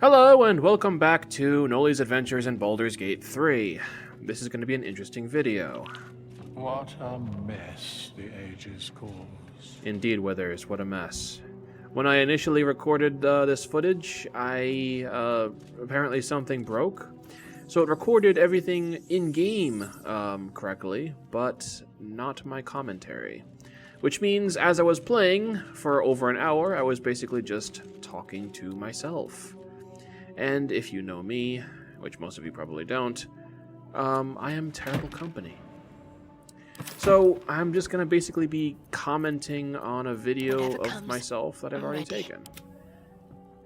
Hello and welcome back to Noli's Adventures in Baldur's Gate 3. This is going to be an interesting video. What a mess the ages cause. Indeed, Withers, what a mess. When I initially recorded this footage, apparently something broke. So it recorded everything in-game correctly, but not my commentary. Which means as I was playing for over an hour, I was basically just talking to myself. And if you know me, which most of you probably don't, I am terrible company. So I'm just going to basically be commenting on a video of myself that I've already taken.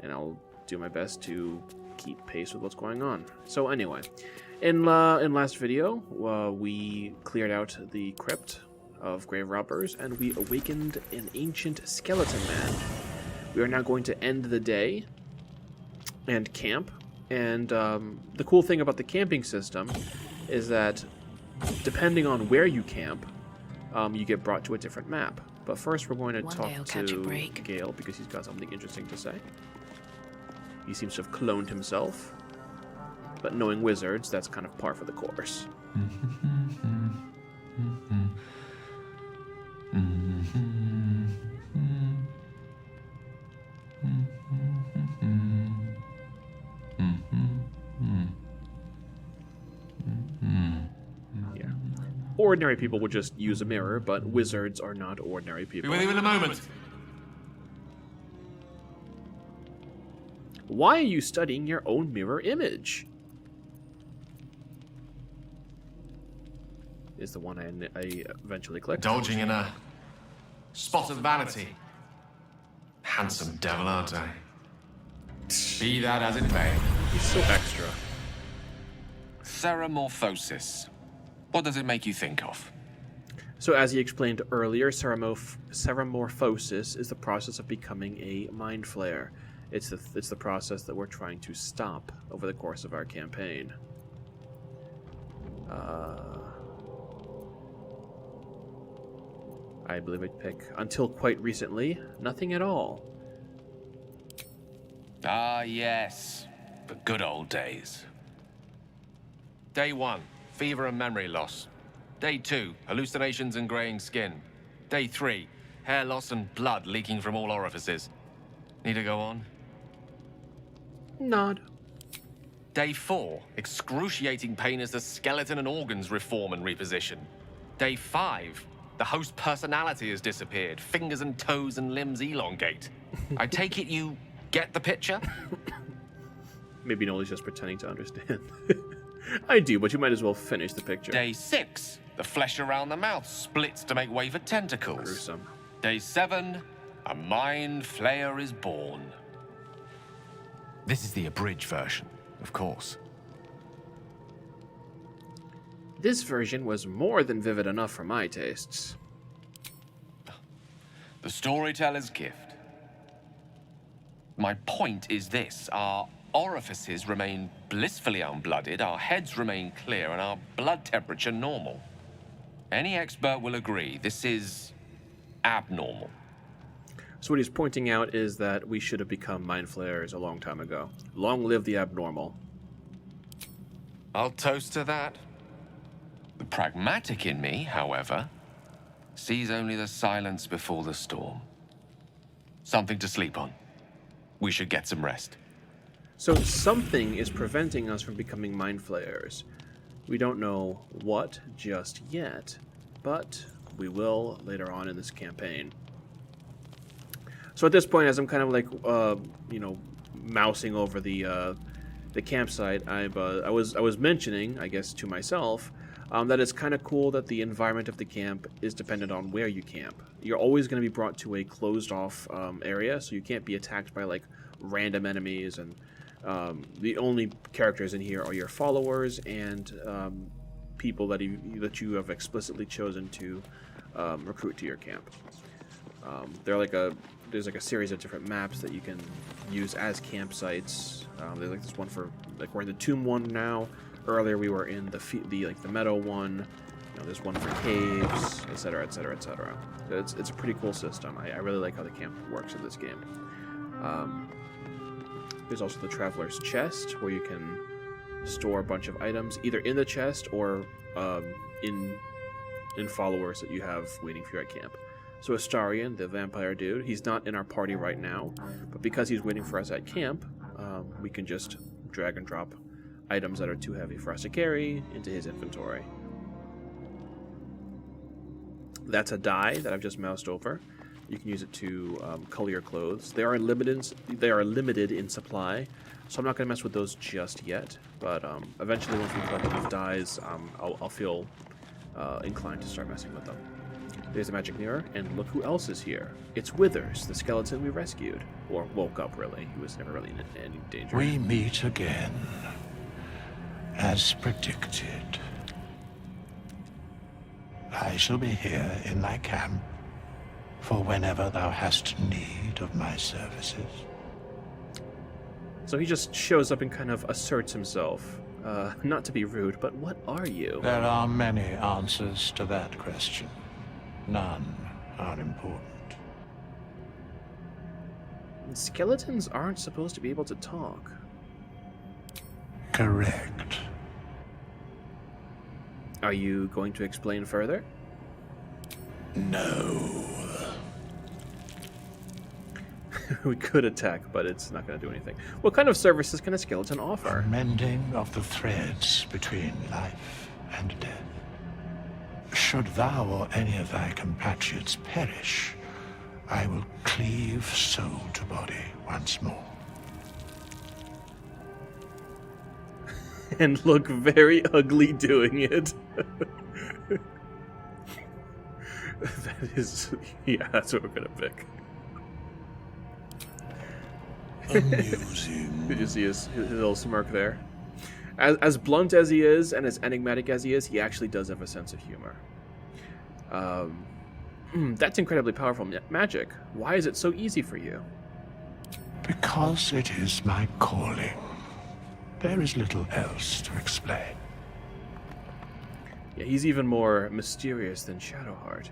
And I'll do my best to keep pace with what's going on. So anyway, in last video, we cleared out the crypt of grave robbers and we awakened an ancient skeleton man. We are now going to end the day and camp. And the cool thing about the camping system is that depending on where you camp, you get brought to a different map. But first we're going to talk to Gale because he's got something interesting to say. He seems to have cloned himself. But knowing wizards, that's kind of par for the course. Ordinary people would just use a mirror, but wizards are not ordinary people. Be with you in a moment. Why are you studying your own mirror image? Is the one I eventually clicked. Indulging in a spot of vanity. Handsome devil, aren't I? Be that as it may. He's so extra. Ceramorphosis. What does it make you think of? So as he explained earlier, ceramorphosis is the process of becoming a mind flayer. It's the process that we're trying to stop over the course of our campaign. I believe I'd pick, until quite recently, nothing at all. Ah, yes. The good old days. Day 1, fever and memory loss. Day 2, hallucinations and graying skin. Day 3, hair loss and blood leaking from all orifices. Need to go on? Nod. Day 4, excruciating pain as the skeleton and organs reform and reposition. Day 5, the host personality has disappeared. Fingers and toes and limbs elongate. I take it you get the picture? Maybe Noli's just pretending to understand. I do, but you might as well finish the picture. Day 6, the flesh around the mouth splits to make way for tentacles. Gruesome. Day 7, a mind flayer is born. This is the abridged version, of course. This version was more than vivid enough for my tastes. The storyteller's gift. My point is this: our orifices remain blissfully unblooded, our heads remain clear, and our blood temperature normal. Any expert will agree this is abnormal. So what he's pointing out is that we should have become mind flayers a long time ago. Long live the abnormal. I'll toast to that. The pragmatic in me, however, sees only the silence before the storm. Something to sleep on. We should get some rest. So something is preventing us from becoming mind flayers. We don't know what just yet, but we will later on in this campaign. So at this point, as I'm kind of like, mousing over the campsite, I was mentioning, I guess, to myself, that it's kind of cool that the environment of the camp is dependent on where you camp. You're always going to be brought to a closed-off area, so you can't be attacked by like random enemies, and the only characters in here are your followers and people that you have explicitly chosen to recruit to your camp. There's like a series of different maps that you can use as campsites. There's like this one for, like, we're in the tomb one now. Earlier we were in the meadow one. There's one for caves, etc., etc., etc. It's a pretty cool system. I really like how the camp works in this game. There's also the Traveler's Chest, where you can store a bunch of items, either in the chest or in followers that you have waiting for you at camp. So Astarion, the vampire dude, he's not in our party right now, but because he's waiting for us at camp, we can just drag and drop items that are too heavy for us to carry into his inventory. That's a dye that I've just moused over. You can use it to color your clothes. They are limited in supply, so I'm not going to mess with those just yet. But eventually, once we collect enough dyes, I'll feel inclined to start messing with them. There's a magic mirror, and look who else is here. It's Withers, the skeleton we rescued. Or woke up, really. He was never really in any danger. We meet again, as predicted. I shall be here in thy camp for whenever thou hast need of my services. So he just shows up and kind of asserts himself. Not to be rude, but what are you? There are many answers to that question. None are important. Skeletons aren't supposed to be able to talk. Correct. Are you going to explain further? No. We could attack, but it's not going to do anything. What kind of services can a skeleton offer? Mending of the threads between life and death. Should thou or any of thy compatriots perish, I will cleave soul to body once more. And look very ugly doing it. That is... yeah, that's what we're going to pick. Amusing. Did you see his little smirk there? As blunt as he is, and as enigmatic as he is, he actually does have a sense of humor. That's incredibly powerful magic. Why is it so easy for you? Because it is my calling. There is little else to explain. Yeah, he's even more mysterious than Shadowheart.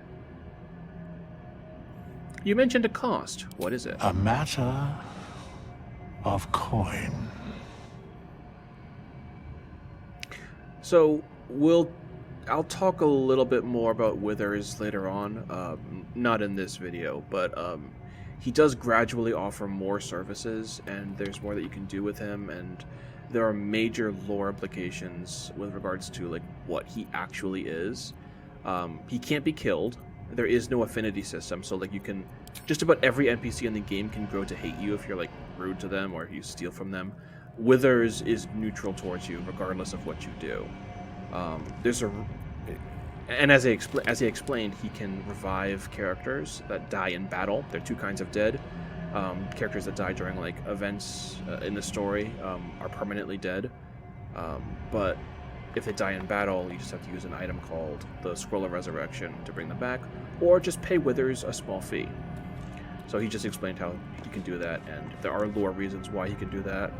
You mentioned a cost. What is it? A matter of coin. So, I'll talk a little bit more about Withers later on, not in this video, but he does gradually offer more services, and there's more that you can do with him, and there are major lore implications with regards to like what he actually is. He can't be killed. There is no affinity system, so like you can just about every NPC in the game can grow to hate you if you're like rude to them or you steal from them. Withers is neutral towards you regardless of what you do. And as he explained, he can revive characters that die in battle. There are two kinds of dead. Characters that die during like events in the story are permanently dead. But if they die in battle, you just have to use an item called the Scroll of Resurrection to bring them back, or just pay Withers a small fee. So he just explained how he can do that, and there are lore reasons why he can do that.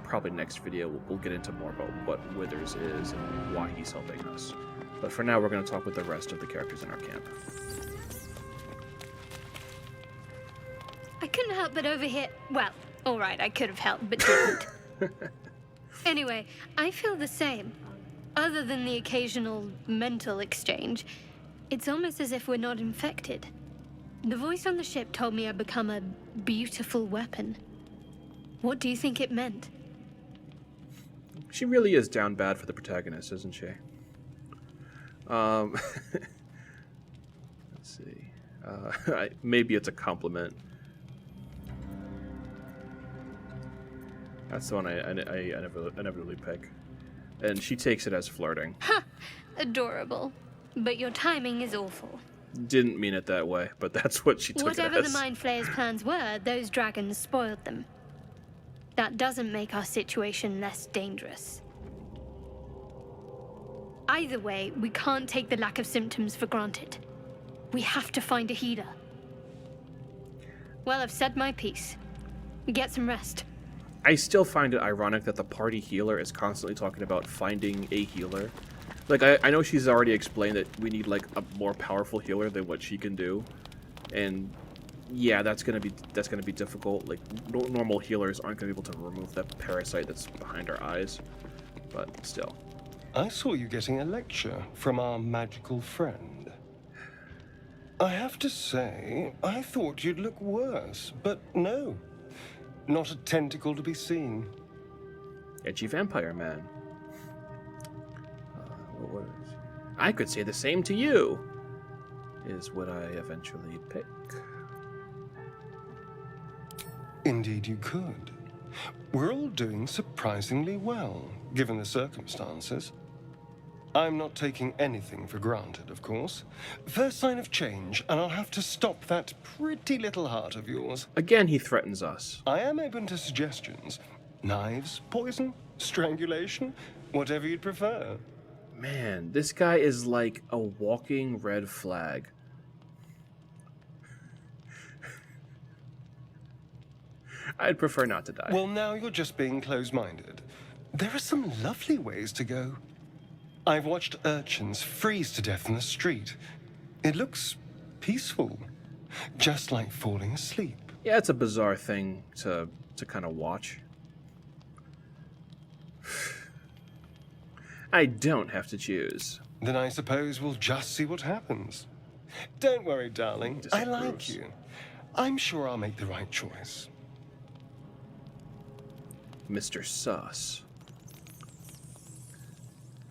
Probably next video we'll get into more about what Withers is and why he's helping us. But for now, we're going to talk with the rest of the characters in our camp. I couldn't help but overhear... Well, alright, I could have helped, but didn't. Anyway, I feel the same. Other than the occasional mental exchange, it's almost as if we're not infected. The voice on the ship told me I'd become a beautiful weapon. What do you think it meant? She really is down bad for the protagonist, isn't she? Let's see. Maybe it's a compliment. That's the one I never really pick. And she takes it as flirting. Ha! Adorable. But your timing is awful. Didn't mean it that way, but that's what she took it as. Whatever the Mind Flayer's plans were, those dragons spoiled them. That doesn't make our situation less dangerous. Either way, we can't take the lack of symptoms for granted. We have to find a healer. Well, I've said my piece. Get some rest. I still find it ironic that the party healer is constantly talking about finding a healer. Like, I know she's already explained that we need, like, a more powerful healer than what she can do. And yeah, that's gonna be difficult. Like normal healers aren't gonna be able to remove that parasite that's behind our eyes, but still. I saw you getting a lecture from our magical friend. I have to say, I thought you'd look worse, but no. Not a tentacle to be seen. Edgy vampire man. I could say the same to you, is what I eventually pick. Indeed you could. We're all doing surprisingly well, given the circumstances. I'm not taking anything for granted, of course. First sign of change, and I'll have to stop that pretty little heart of yours. Again, he threatens us. I am open to suggestions. Knives, poison, strangulation, whatever you'd prefer. Man, this guy is like a walking red flag. I'd prefer not to die. Well, now you're just being close-minded. There are some lovely ways to go. I've watched urchins freeze to death in the street. It looks peaceful, just like falling asleep. Yeah, it's a bizarre thing to kind of watch. I don't have to choose. Then I suppose we'll just see what happens. Don't worry, darling. I like you. I'm sure I'll make the right choice. Mr. Sus.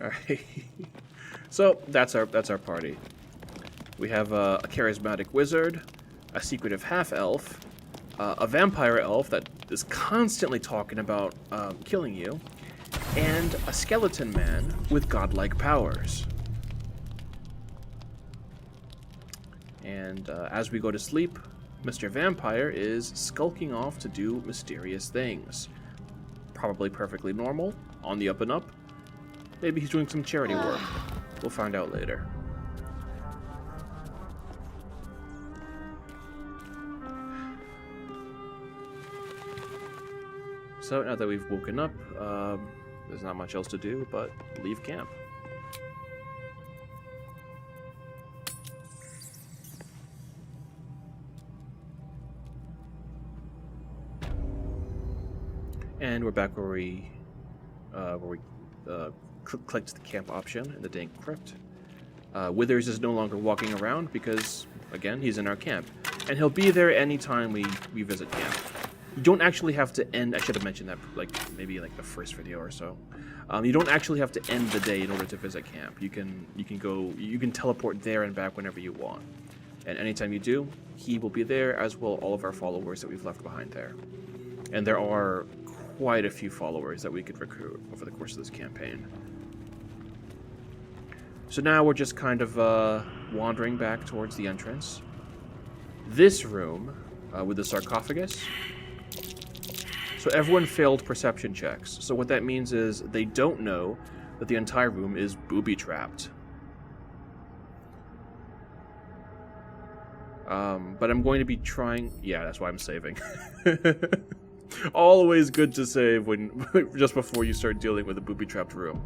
Alright. So that's our party. We have a charismatic wizard, a secretive half-elf, a vampire elf that is constantly talking about killing you, and a skeleton man with godlike powers. And as we go to sleep, Mr. Vampire is skulking off to do mysterious things. Probably perfectly normal, on the up and up. Maybe he's doing some charity work. We'll find out later. So now that we've woken up, there's not much else to do but leave camp. And we're back where we clicked the camp option in the dank crypt. Withers is no longer walking around because, again, he's in our camp. And he'll be there anytime we visit camp. You don't actually have to end... I should have mentioned that maybe the first video or so. You don't actually have to end the day in order to visit camp. You can teleport there and back whenever you want. And anytime you do, he will be there, as will all of our followers that we've left behind there. And there are quite a few followers that we could recruit over the course of this campaign. So now we're just kind of wandering back towards the entrance. This room, with the sarcophagus. So everyone failed perception checks. So what that means is they don't know that the entire room is booby-trapped. But I'm going to be trying... Yeah, that's why I'm saving. Always good to save when just before you start dealing with a booby-trapped room.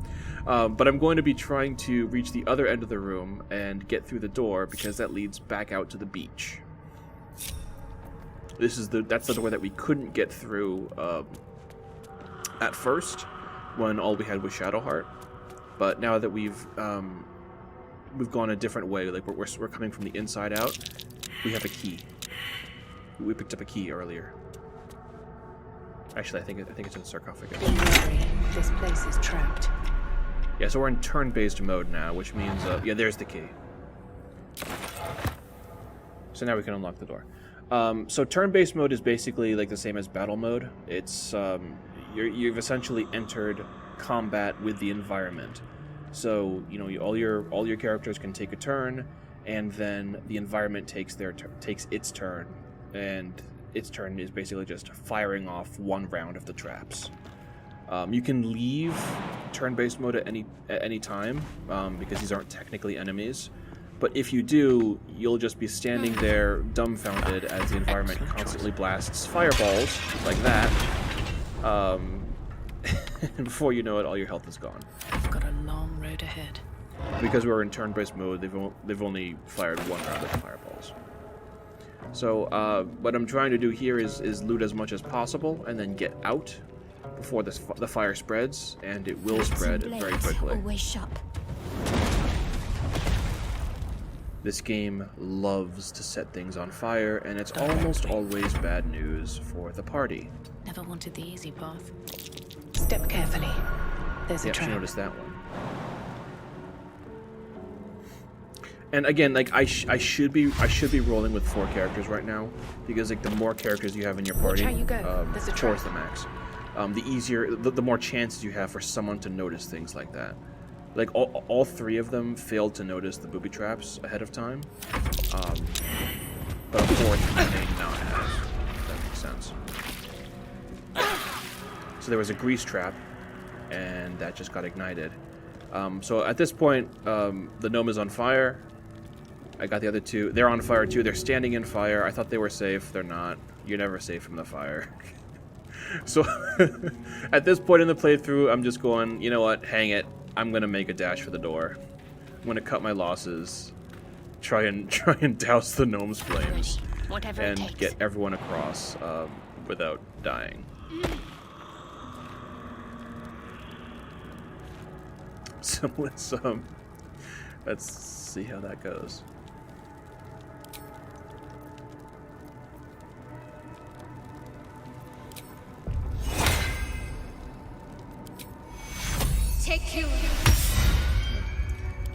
But I'm going to be trying to reach the other end of the room and get through the door because that leads back out to the beach. That's the door that we couldn't get through at first when all we had was Shadowheart. But now that we've gone a different way, like we're coming from the inside out, we have a key. We picked up a key earlier. Actually, I think it's in the sarcophagus. Don't worry, this place is trapped. Yeah, so we're in turn-based mode now, which means yeah, there's the key. So now we can unlock the door. So turn-based mode is basically like the same as battle mode. It's you've essentially entered combat with the environment. So all your characters can take a turn, and then the environment takes its turn, and its turn is basically just firing off one round of the traps. You can leave turn-based mode at any time because these aren't technically enemies. But if you do, you'll just be standing there dumbfounded as the environment constantly blasts fireballs like that. And before you know it, all your health is gone. I've got a long road ahead. Because we're in turn-based mode, they've only fired one round of fireballs. So what I'm trying to do here is loot as much as possible and then get out before the fire spreads, and it will spread very quickly. Always sharp. This game loves to set things on fire, and it's almost always bad news for the party. Never wanted the easy path. Step carefully. There's a Yep, she trap. noticed that one. And again, like I should be rolling with 4 characters right now, because like the more characters you have in your party, how you go. There's a 4 is trap. the max. The easier, the more chances you have for someone to notice things like that. Like all 3 of them failed to notice the booby traps ahead of time, but a 4th may not have. If that makes sense. So there was a grease trap, and that just got ignited. So at this point, the gnome is on fire. I got the other 2. They're on fire too. They're standing in fire. I thought they were safe. They're not. You're never safe from the fire. So at this point in the playthrough, I'm just going, you know what? Hang it. I'm gonna make a dash for the door. I'm gonna cut my losses. Try and douse the gnome's flames, Whatever it and takes. get everyone across without dying. So let's see how that goes. Take you.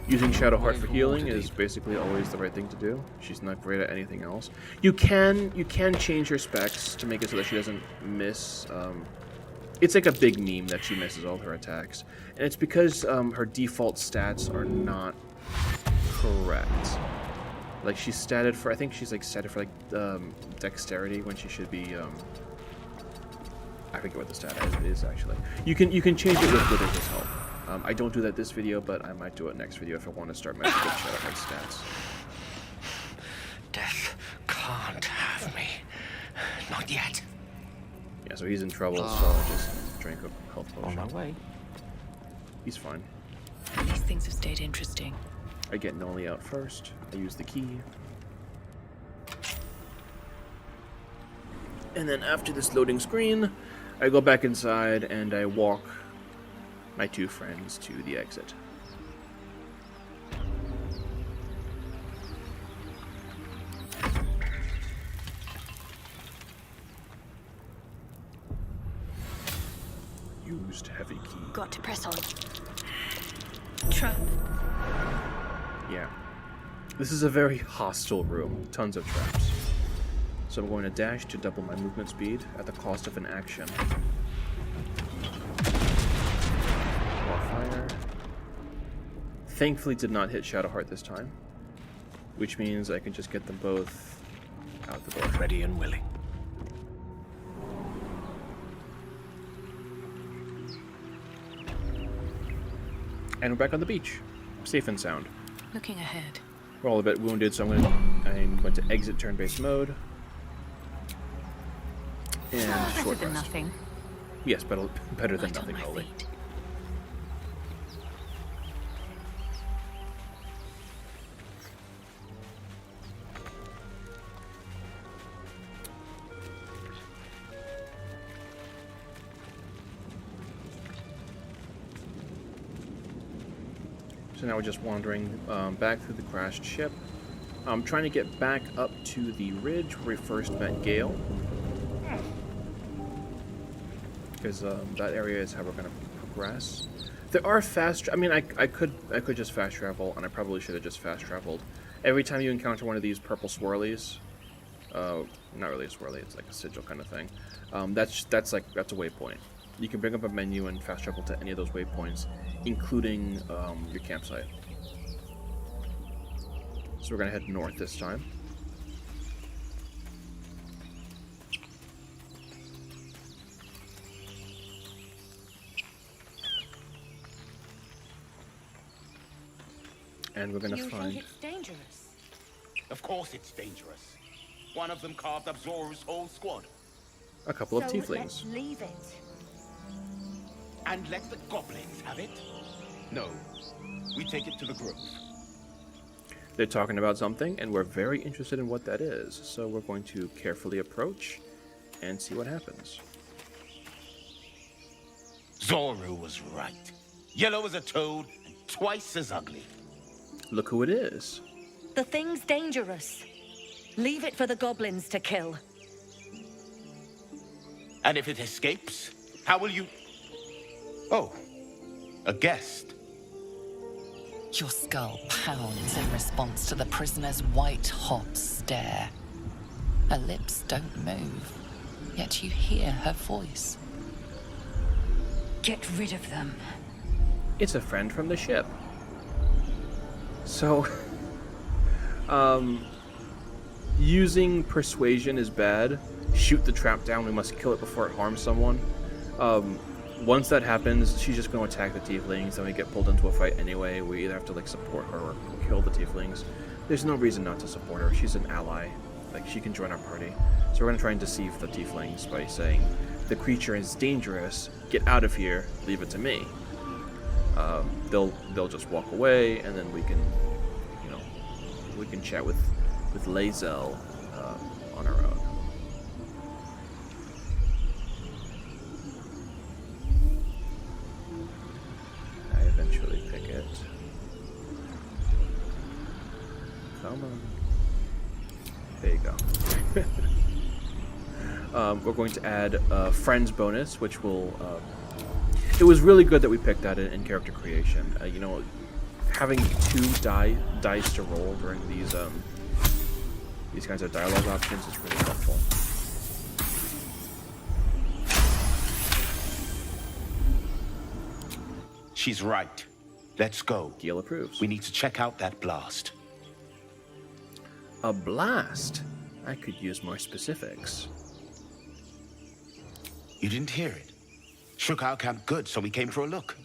Using Shadowheart for healing is basically always the right thing to do. She's not great at anything else. You can change her specs to make it so that she doesn't miss. It's like a big meme that she misses all her attacks, and it's because her default stats are not correct. Like she's statted for, I think she's like statted for like dexterity when she should be. I forget what the stat is actually. You can change it with Wither's help. I don't do that this video, but I might do it next video if I want to start messing with Shadowheart stats. Death can't have me. Not yet. Yeah, so he's in trouble, so I just drank a health potion. On my way. He's fine. These things have stayed interesting. I get Noli out first. I use the key. And then after this loading screen, I go back inside and I walk my 2 friends to the exit. Used heavy key. Got to press on. Trap. Yeah. This is a very hostile room. Tons of traps. So I'm going to dash to double my movement speed at the cost of an action. Fire. Thankfully did not hit Shadowheart this time, which means I can just get them both out the door. Ready and willing. And we're back on the beach. Safe and sound. Looking ahead. We're all a bit wounded, so I'm going to exit turn-based mode. And Better short than rest. nothing. Yes, better than Light on nothing, my Noli. feet. So now we're just wandering back through the crashed ship. I'm trying to get back up to the ridge where we first met Gale. Because that area is how we're going to progress. There are fast... I mean, I could just fast travel, and I probably should have just fast traveled. Every time you encounter one of these purple swirlies... not really a swirly, it's like a sigil kind of thing. That's a waypoint. You can bring up a menu and fast travel to any of those waypoints, including your campsite. So we're going to head north this time. And we're going to find it's dangerous? Of course it's dangerous. One of them carved up Zoru's whole squad. a couple of So tieflings. let's leave it. And let the goblins have it? No. We take it to the grove. They're talking about something, and we're very interested in what that is. So we're going to carefully approach and see what happens. Zoru was right. Yellow as a toad and twice as ugly. Look who it is. The thing's dangerous. Leave it for the goblins to kill. And if it escapes, how will you... Oh, a guest. Your skull pounds in response to the prisoner's white-hot stare. Her lips don't move, yet you hear her voice. Get rid of them. It's a friend from the ship. So, using persuasion is bad. Shoot the trap down, we must kill it before it harms someone. Once that happens, she's just going to attack the tieflings, and we get pulled into a fight anyway. We either have to like support her or kill the tieflings. There's no reason not to support her. She's an ally. Like, she can join our party. So we're going to try and deceive the tieflings by saying, the creature is dangerous, get out of here, leave it to me. They'll just walk away, and then we can, you know, we can chat with Lae'zel on our own. I eventually pick it. Come on. There you go. We're going to add a friends bonus, which will. It was really good that we picked that in character creation. You know, having 2 dice to roll during these kinds of dialogue options is really helpful. She's right. Let's go. Gil approves. We need to check out that blast. A blast? I could use more specifics. You didn't hear it? Shook our camp good, so we came for a look.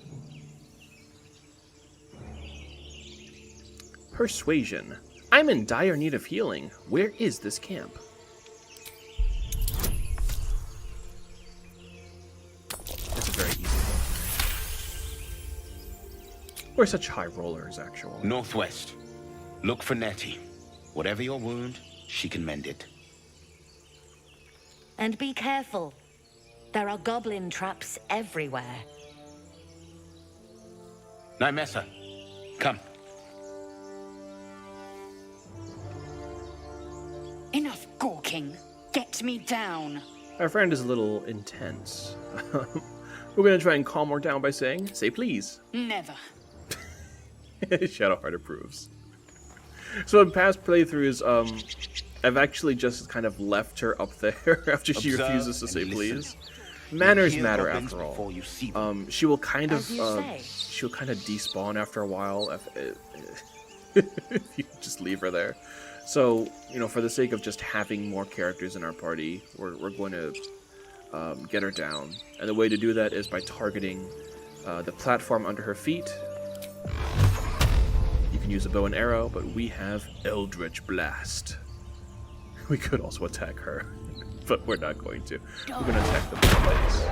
Persuasion. I'm in dire need of healing. Where is this camp? That's a very easy one. We're such high rollers, actually. Northwest. Look for Nettie. Whatever your wound, she can mend it. And be careful. There are goblin traps everywhere. Nymessa, come. Enough gawking. Get me down. Our friend is a little intense. We're going to try and calm her down by saying, say please. Never. Shadowheart approves. So in past playthroughs, I've actually just kind of left her up there after she Observe refuses to and say listen. please. Manners Hear matter goblins after all. before you see them. She will kind of As you say. she'll kind of despawn after a while if you just leave her there. So, you know, for the sake of just having more characters in our party, we're going to get her down. And the way to do that is by targeting the platform under her feet. You can use a bow and arrow, but we have Eldritch Blast. We could also attack her, but we're not going to. We're going to attack the base.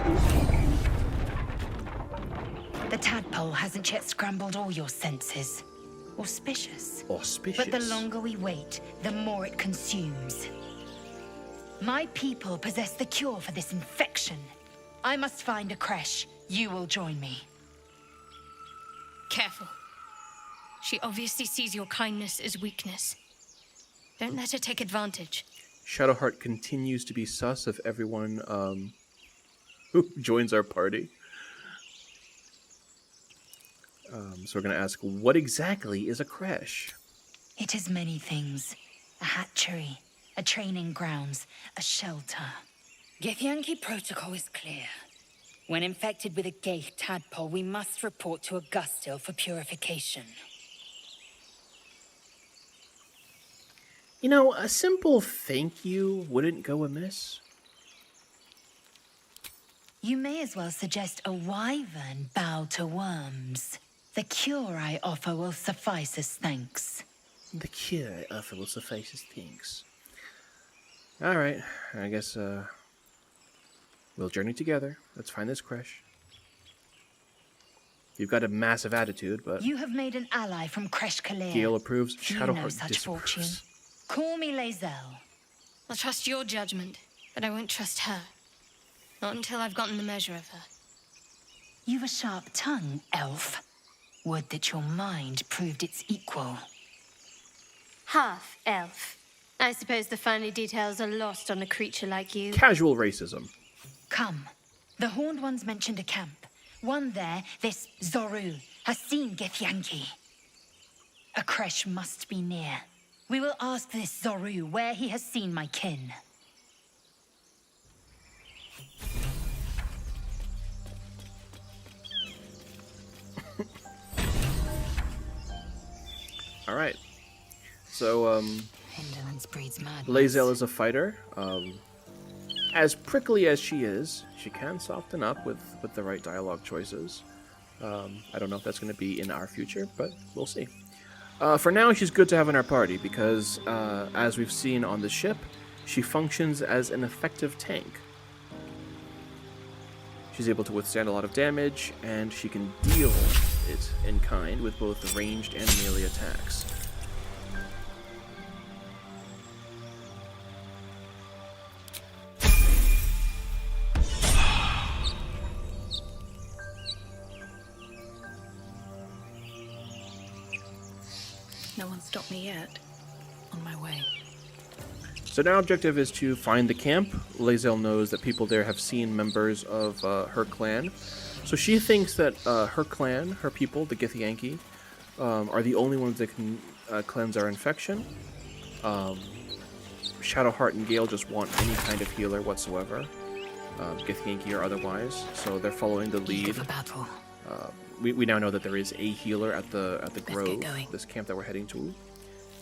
The tadpole hasn't yet scrambled all your senses. Auspicious. Auspicious. But the longer we wait, the more it consumes. My people possess the cure for this infection. I must find a creche. You will join me. Careful. She obviously sees your kindness as weakness. Don't let her take advantage. Shadowheart continues to be sus of everyone who joins our party. So we're going to ask, what exactly is a creche? It is many things. A hatchery, a training grounds, a shelter. Githyanki protocol is clear. When infected with a Gaith tadpole, we must report to Augustil for purification. You know, a simple thank you wouldn't go amiss. You may as well suggest a wyvern bow to worms. The cure I offer will suffice as thanks. The cure I offer will suffice as thanks. Alright, I guess we'll journey together. Let's find this creche. You've got a massive attitude, but You have made an ally from Kresh Kalir. Gale approves, Few Shadowheart know such disapproves. fortune. Call me Lae'zel. I'll trust your judgment, but I won't trust her. Not until I've gotten the measure of her. You've a sharp tongue, elf. Would that your mind proved its equal. Half elf. I suppose the finer details are lost on a creature like you. Casual racism. Come. The Horned Ones mentioned a camp. One there, this Zoru, has seen Githyanki. A Kresh must be near. We will ask this Zoru where he has seen my kin. All right. So, Indolence breeds madness. Lae'zel is a fighter. As prickly as she is, she can soften up with the right dialogue choices. I don't know if that's going to be in our future, but we'll see. For now, she's good to have in our party because, as we've seen on the ship, she functions as an effective tank. She's able to withstand a lot of damage, and she can deal it in kind with both ranged and melee attacks. No one stopped me yet. On my way. So now our objective is to find the camp. Lae'zel knows that people there have seen members of her clan. So she thinks that her clan, her people, the Githyanki, are the only ones that can cleanse our infection. Shadowheart and Gale just want any kind of healer whatsoever, Githyanki or otherwise. So they're following the lead. For battle. We now know that there is a healer at the get grove, going. this camp that we're heading to,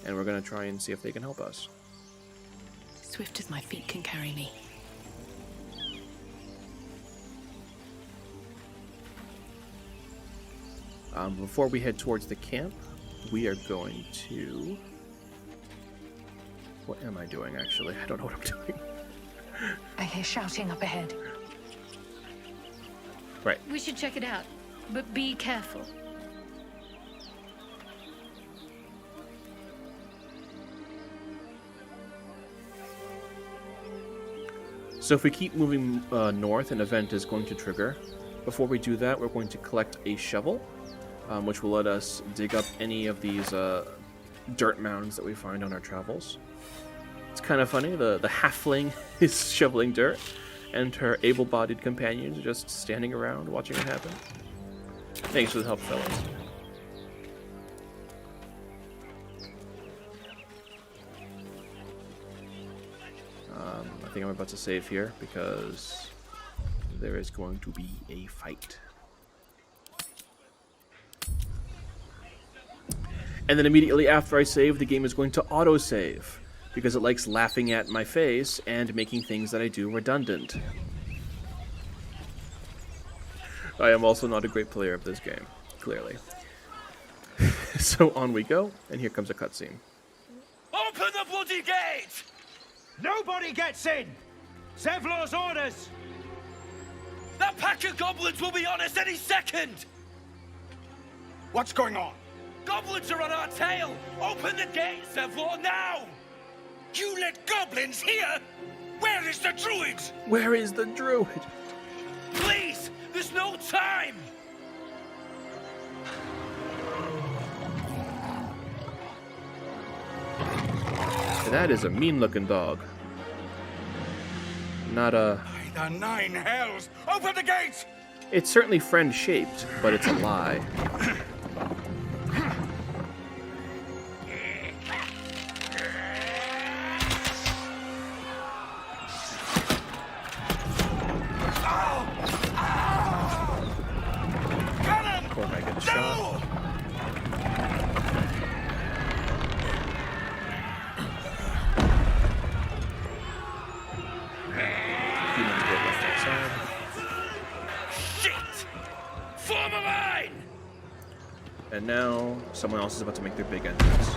and we're gonna try and see if they can help us. Swift as my feet can carry me. Before we head towards the camp, we are going to... What am I doing, actually? I don't know what I'm doing. I hear shouting up ahead. Right. We should check it out, but be careful. So if we keep moving north, an event is going to trigger. Before we do that, we're going to collect a shovel, which will let us dig up any of these dirt mounds that we find on our travels. It's kind of funny, the halfling is shoveling dirt, and her able-bodied companions are just standing around watching it happen. Thanks for the help, fellas. I think I'm about to save here because there is going to be a fight. And then immediately after I save, the game is going to auto-save because it likes laughing at my face and making things that I do redundant. I am also not a great player of this game, clearly. So on we go, and here comes a cutscene. Open the bloody gate! Nobody gets in! Zevlor's orders! That pack of goblins will be on us any second! What's going on? Goblins are on our tail! Open the gate, Zevlor, now! You let goblins here? Where is the druid? Where is the druid? Please! There's no time! That is a mean-looking dog. Not a... By the nine hells! Open the gates! It's certainly friend-shaped, but it's a lie. Poor guy gets shot. Humans get left outside. Shit! Form a line! And now, someone else is about to make their big entrance.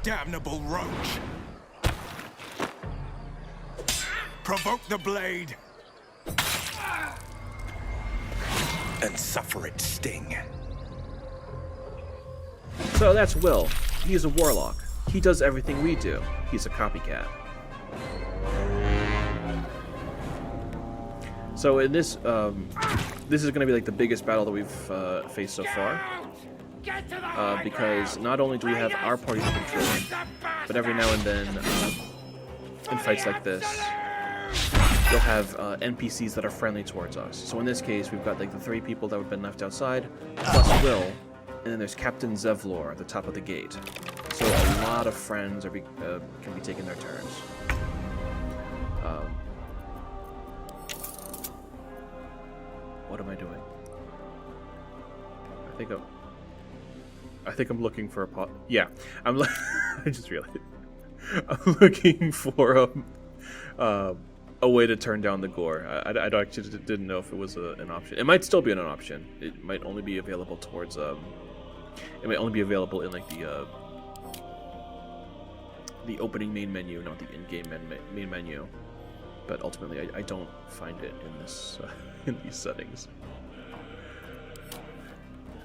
Damnable roach! Provoke the blade! and suffer its sting. So that's Will. He's a warlock. He does everything we do. He's a copycat. So in this, this is going to be like the biggest battle that we've faced so far. Because not only do we have our party to control, but every now and then, in fights like this, you'll have NPCs that are friendly towards us. So in this case, we've got like the 3 people that have been left outside, plus Will, and then there's Captain Zevlor at the top of the gate. So a lot of friends are can be taking their turns. What am I doing? I think I'm looking for a pot. Yeah, I just realized I'm looking for a way to turn down the gore. I actually didn't know if it was an option. It might still be an option. It might only be available towards it might only be available in like the opening main menu, not the in-game main menu. But ultimately, I don't find it in this in these settings.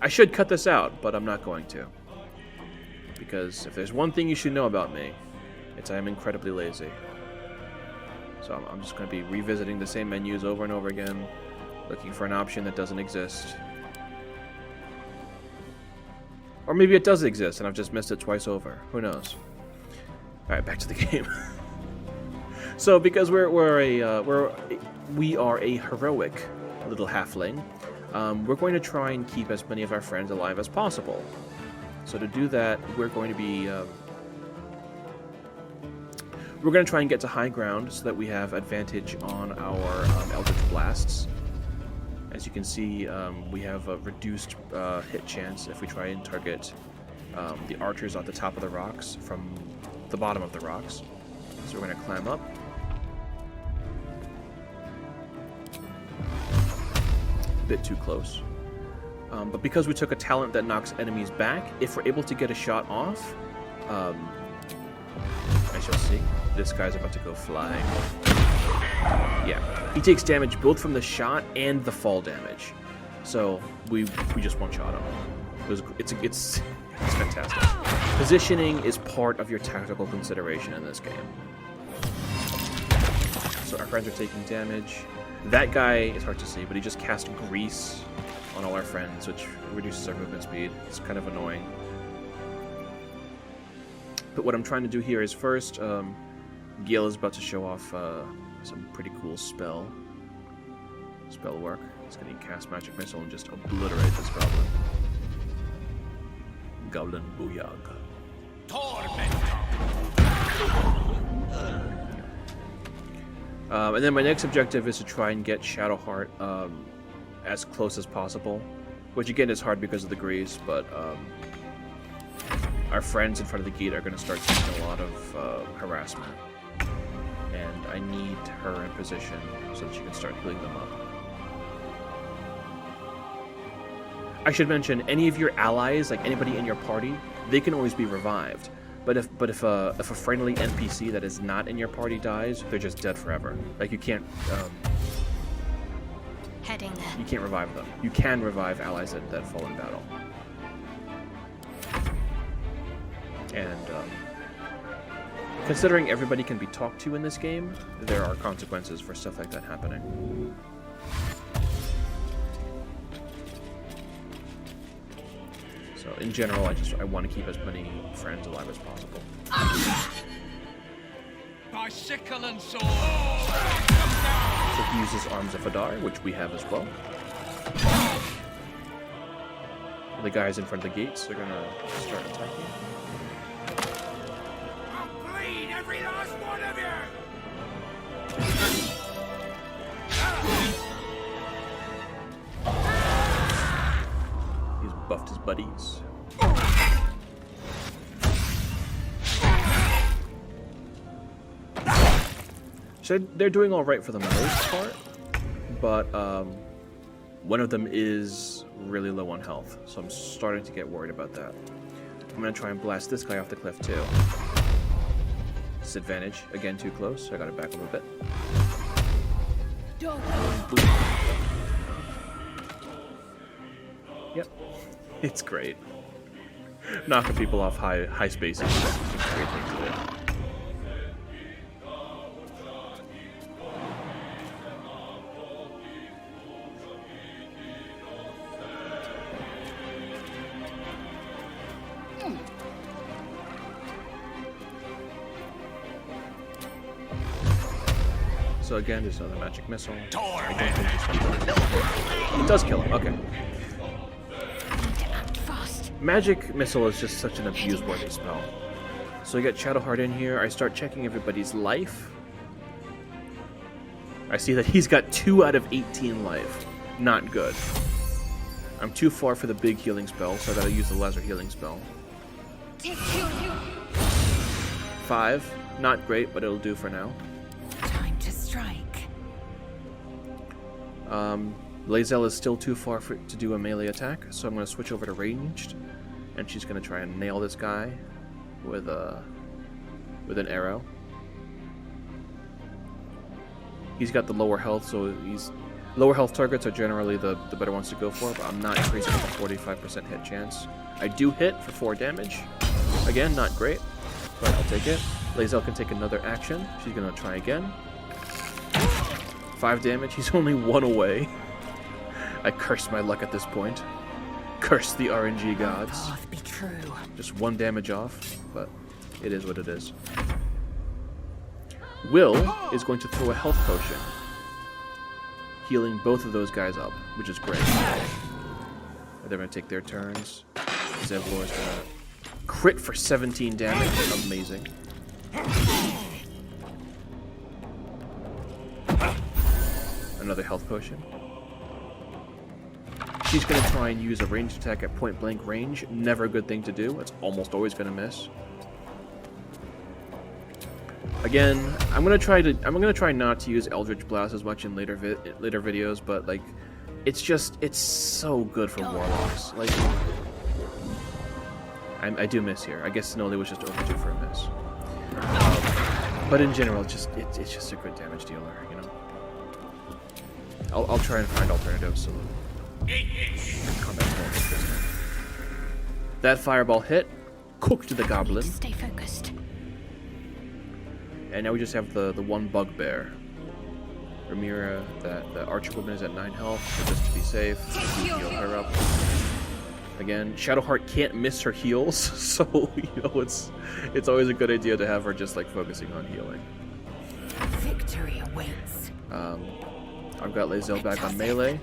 I should cut this out, but I'm not going to. Because if there's one thing you should know about me, it's I am incredibly lazy. So I'm just going to be revisiting the same menus over and over again, looking for an option that doesn't exist. Or maybe it does exist and I've just missed it twice over. Who knows? Alright, back to the game. So because we are a heroic little halfling, we're going to try and keep as many of our friends alive as possible. So to do that, we're going to be try and get to high ground so that we have advantage on our Eldritch Blasts. As you can see, we have a reduced hit chance if we try and target the archers at the top of the rocks from the bottom of the rocks. So we're going to climb up. Bit too close. But because we took a talent that knocks enemies back, if we're able to get a shot off, I shall see. This guy's about to go flying. Yeah, he takes damage both from the shot and the fall damage. So we just one-shot him. It's fantastic. Positioning is part of your tactical consideration in this game. So our friends are taking damage. That guy is hard to see, but he just cast Grease on all our friends, which reduces our movement speed. It's kind of annoying. But what I'm trying to do here is first, Gale is about to show off some pretty cool spell work. He's going to cast Magic Missile and just obliterate this goblin. Goblin Booyag. And then my next objective is to try and get Shadowheart as close as possible, which again is hard because of the grease, but our friends in front of the gate are going to start taking a lot of harassment, and I need her in position so that she can start healing them up. I should mention, any of your allies, like anybody in your party, they can always be revived. But if a friendly NPC that is not in your party dies, they're just dead forever. Like you can't Heading there. You can't revive them. You can revive allies that fall in battle. And considering everybody can be talked to in this game, there are consequences for stuff like that happening. So in general, I want to keep as many friends alive as possible. By sickle and sword. So he uses Arms of Adar, which we have as well. The guys in front of the gates are gonna start attacking. I'll bleed every last one of you. He's buffed his buddies. So they're doing all right for the most part, but one of them is really low on health, so I'm starting to get worried about that. I'm gonna try and blast this guy off the cliff too. Disadvantage, again too close, so I gotta back up a bit. Yep. It's great. Knocking people off high spaces is a great thing to do. So again, there's another magic missile. I don't think this one... It does kill him, okay. Magic missile is just such an abuse-worthy spell. So I get Shadowheart in here, I start checking everybody's life. I see that he's got 2 out of 18 life. Not good. I'm too far for the big healing spell, so I gotta use the lesser healing spell. 5, not great, but it'll do for now. Strike. Lae'zel is still too far to do a melee attack, so I'm going to switch over to ranged, and she's going to try and nail this guy with an arrow. He's got the lower health, so lower health targets are generally the better ones to go for, but I'm not increasing the 45% hit chance. I do hit for 4 damage. Again, not great, but I'll take it. Lae'zel can take another action. She's going to try again. 5 damage, he's only 1 away. I curse my luck at this point. Curse the RNG gods. Be true. Just 1 damage off, but it is what it is. Will is going to throw a health potion, healing both of those guys up, which is great. They're going to take their turns. Zevlor is going to crit for 17 damage. Amazing. Another health potion. She's going to try and use a ranged attack at point blank range. Never a good thing to do. It's almost always going to miss. Again, I'm going to try not to use Eldritch Blast as much in later videos, but like it's so good for warlocks. Like I do miss here. I guess Noli was just overdue for a miss. But in general, it's just a good damage dealer, you know. I'll try and find alternatives so combat's more interesting. That fireball hit, cooked the goblin. Stay focused. And now we just have the one bugbear. Ramira, the archerwoman is at 9 health, so just to be safe, heal her up. Again, Shadowheart can't miss her heals, so you know it's always a good idea to have her just like focusing on healing. Victory awaits. I've got Lae'zel back on melee.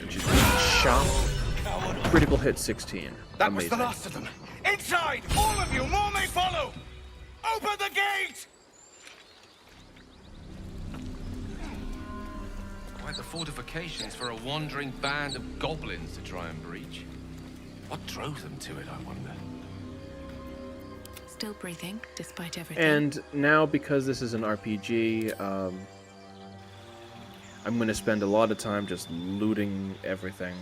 And she's getting shot. Critical hit 16. That Amazing. was the last of them. Inside! All of you! More may follow! Open the gate! Quite the fortifications for a wandering band of goblins to try and breach. What drove them to it, I wonder? Still breathing, despite everything. And now, because this is an RPG, I'm going to spend a lot of time just looting everything.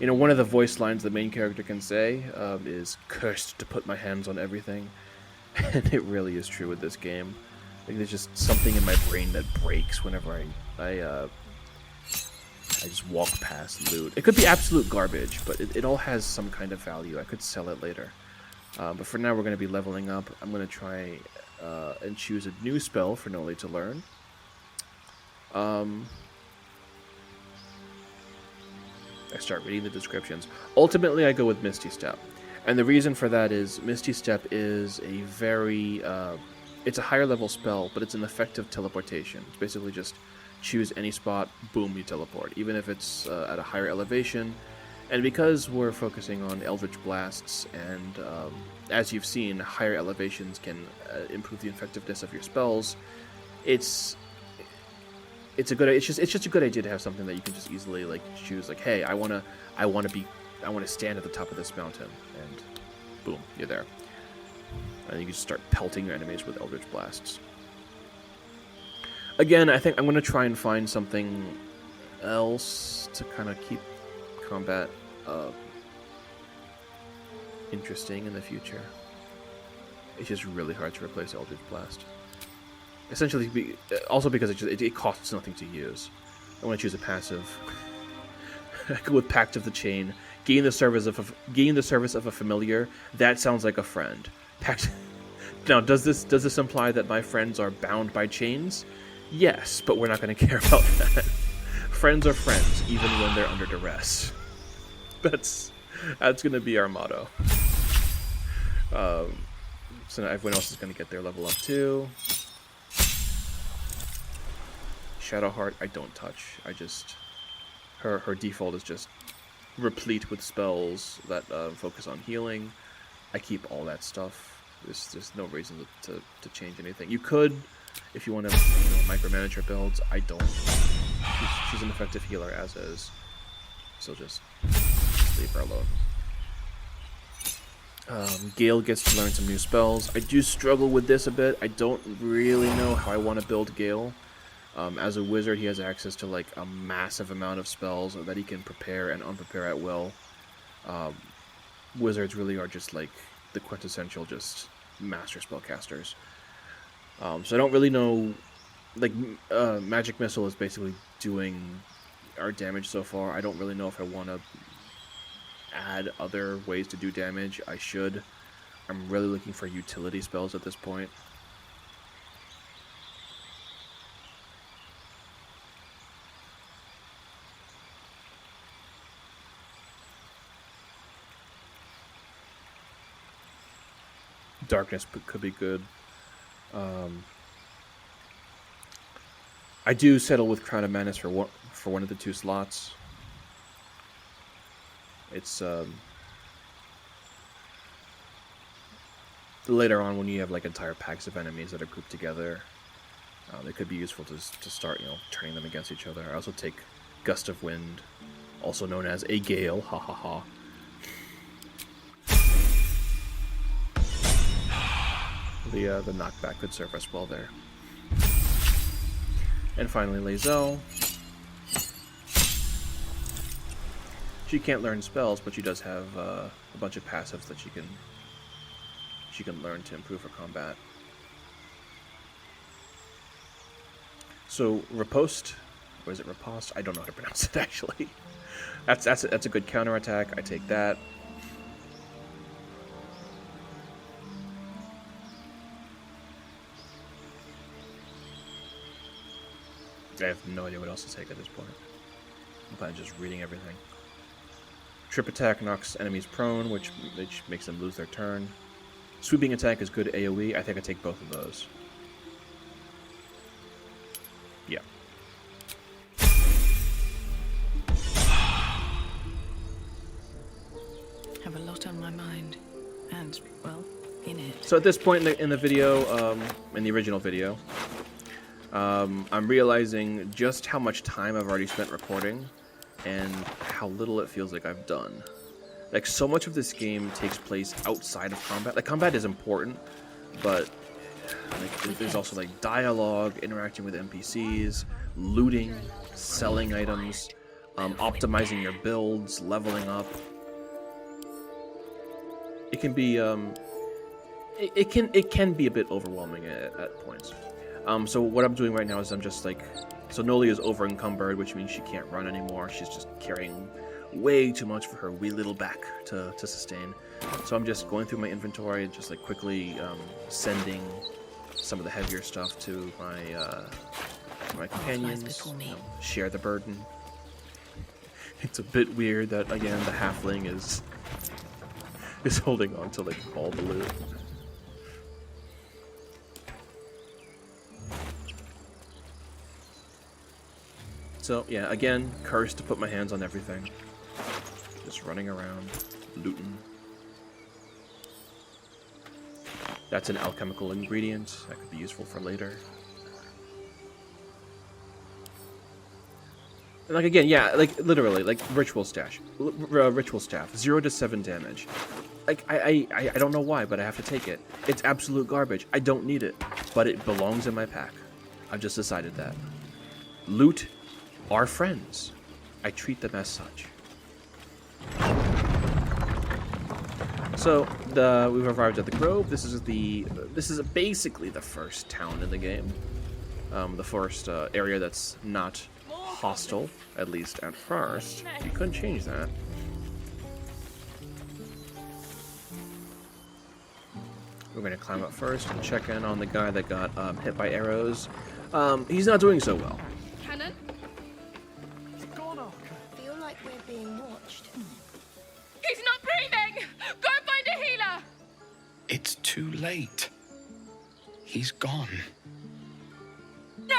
You know, one of the voice lines the main character can say is, "Cursed to put my hands on everything." And it really is true with this game. Like, there's just something in my brain that breaks whenever I just walk past loot. It could be absolute garbage, but it all has some kind of value. I could sell it later. But for now, we're going to be leveling up. I'm going to try and choose a new spell for Noli to learn. I start reading the descriptions. Ultimately, I go with Misty Step. And the reason for that is Misty Step is a very... it's a higher level spell, but it's an effective teleportation. It's basically just choose any spot, boom, you teleport. Even if it's at a higher elevation. And because we're focusing on Eldritch Blasts, and as you've seen, higher elevations can improve the effectiveness of your spells, it's just a good idea to have something that you can just easily like choose. Like, hey, I want to stand at the top of this mountain, and boom, you're there. And you can just start pelting your enemies with Eldritch Blasts. Again, I think I'm going to try and find something else to kind of keep combat interesting in the future. It's just really hard to replace Eldritch Blast. Essentially, also because it costs nothing to use. I want to choose a passive. I go with Pact of the Chain. Gain the service of a familiar. That sounds like a friend. Now, does this imply that my friends are bound by chains? Yes, but we're not going to care about that. Friends are friends, even when they're under duress. That's going to be our motto. So now everyone else is going to get their level up too. Shadowheart, I don't touch. I just her default is just replete with spells that focus on healing. I keep all that stuff. There's no reason to change anything. You could, if you want to, micromanage her builds. I don't. She's an effective healer as is. So just leave her alone. Gale gets to learn some new spells. I do struggle with this a bit. I don't really know how I want to build Gale. As a wizard, he has access to like a massive amount of spells that he can prepare and unprepare at will. Wizards really are just like the quintessential just master spellcasters. So I don't really know. Like Magic Missile is basically doing our damage so far. I don't really know if I want to add other ways to do damage. I should. I'm really looking for utility spells at this point. Darkness could be good. I do settle with Crown of Madness for one of the two slots. It's later on when you have like entire packs of enemies that are grouped together, it could be useful to start turning them against each other. I also take Gust of Wind, also known as a Gale. Ha ha ha. The knockback could serve us well there. And finally, Lae'zel. She can't learn spells, but she does have a bunch of passives that she can learn to improve her combat. So Riposte, or is it Riposte? I don't know how to pronounce it actually. That's a good counterattack. I take that. I have no idea what else to take at this point. I'm probably just reading everything. Trip attack knocks enemies prone, which makes them lose their turn. Sweeping attack is good AoE. I think I take both of those. Yeah. Have a lot on my mind, and well, in it. So at this point in the video, in the original video, I'm realizing just how much time I've already spent recording and how little it feels like I've done. Like, so much of this game takes place outside of combat. Like, combat is important, but like, there's also like dialogue, interacting with NPCs, looting, selling items, optimizing your builds, leveling up. It can be it can be a bit overwhelming at points. So what I'm doing right now is I'm just like, so Noli is over encumbered, which means she can't run anymore. She's just carrying way too much for her wee little back to sustain. So I'm just going through my inventory and just like quickly sending some of the heavier stuff to my companions. Share the burden. It's a bit weird that again the halfling is holding on to like all the loot. So, yeah, again, cursed to put my hands on everything. Just running around, looting. That's an alchemical ingredient that could be useful for later. And like, again, yeah, like, literally, like, ritual staff, 0 to 7 damage. Like, I don't know why, but I have to take it. It's absolute garbage. I don't need it, but it belongs in my pack. I've just decided that. Loot are friends. I treat them as such. So we've arrived at the Grove. This is basically the first town in the game. The first area that's not hostile, at least at first. You couldn't change that. We're going to climb up first and check in on the guy that got hit by arrows. He's not doing so well. Cannon? Feel like we're being watched. He's not breathing! Go find a healer! It's too late. He's gone. No!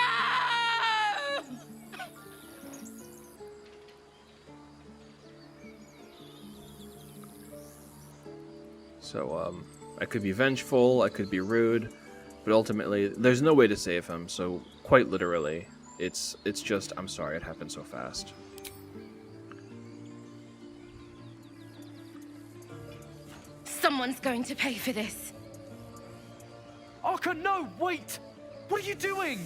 So, I could be vengeful, I could be rude, but ultimately, there's no way to save him, so quite literally, it's just, I'm sorry it happened so fast. Someone's going to pay for this. Arka, no, wait! What are you doing?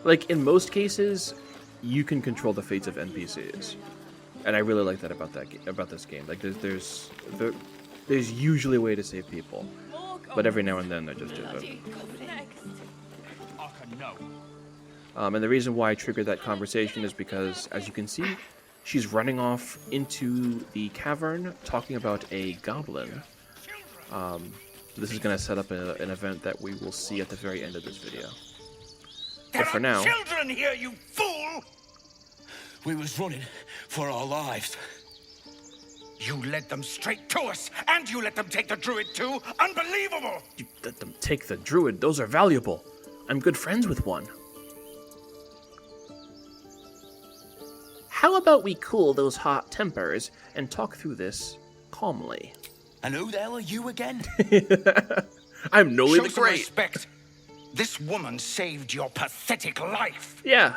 Like, in most cases, you can control the fates of NPCs. And I really like that about this game. Like, there's usually a way to save people, but every now and then they're just Arka, no. And the reason why I triggered that conversation is because, as you can see, she's running off into the cavern, talking about a goblin. This is going to set up an event that we will see at the very end of this video. But for now, Children here, you fool! We was running for our lives. You led them straight to us, and you let them take the druid too? Unbelievable! you let them take the druid. Those are valuable. I'm good friends with one. How about we cool those hot tempers and talk through this calmly? And who the hell are you again? I'm Noli Show the some Great. respect. This woman saved your pathetic life. Yeah,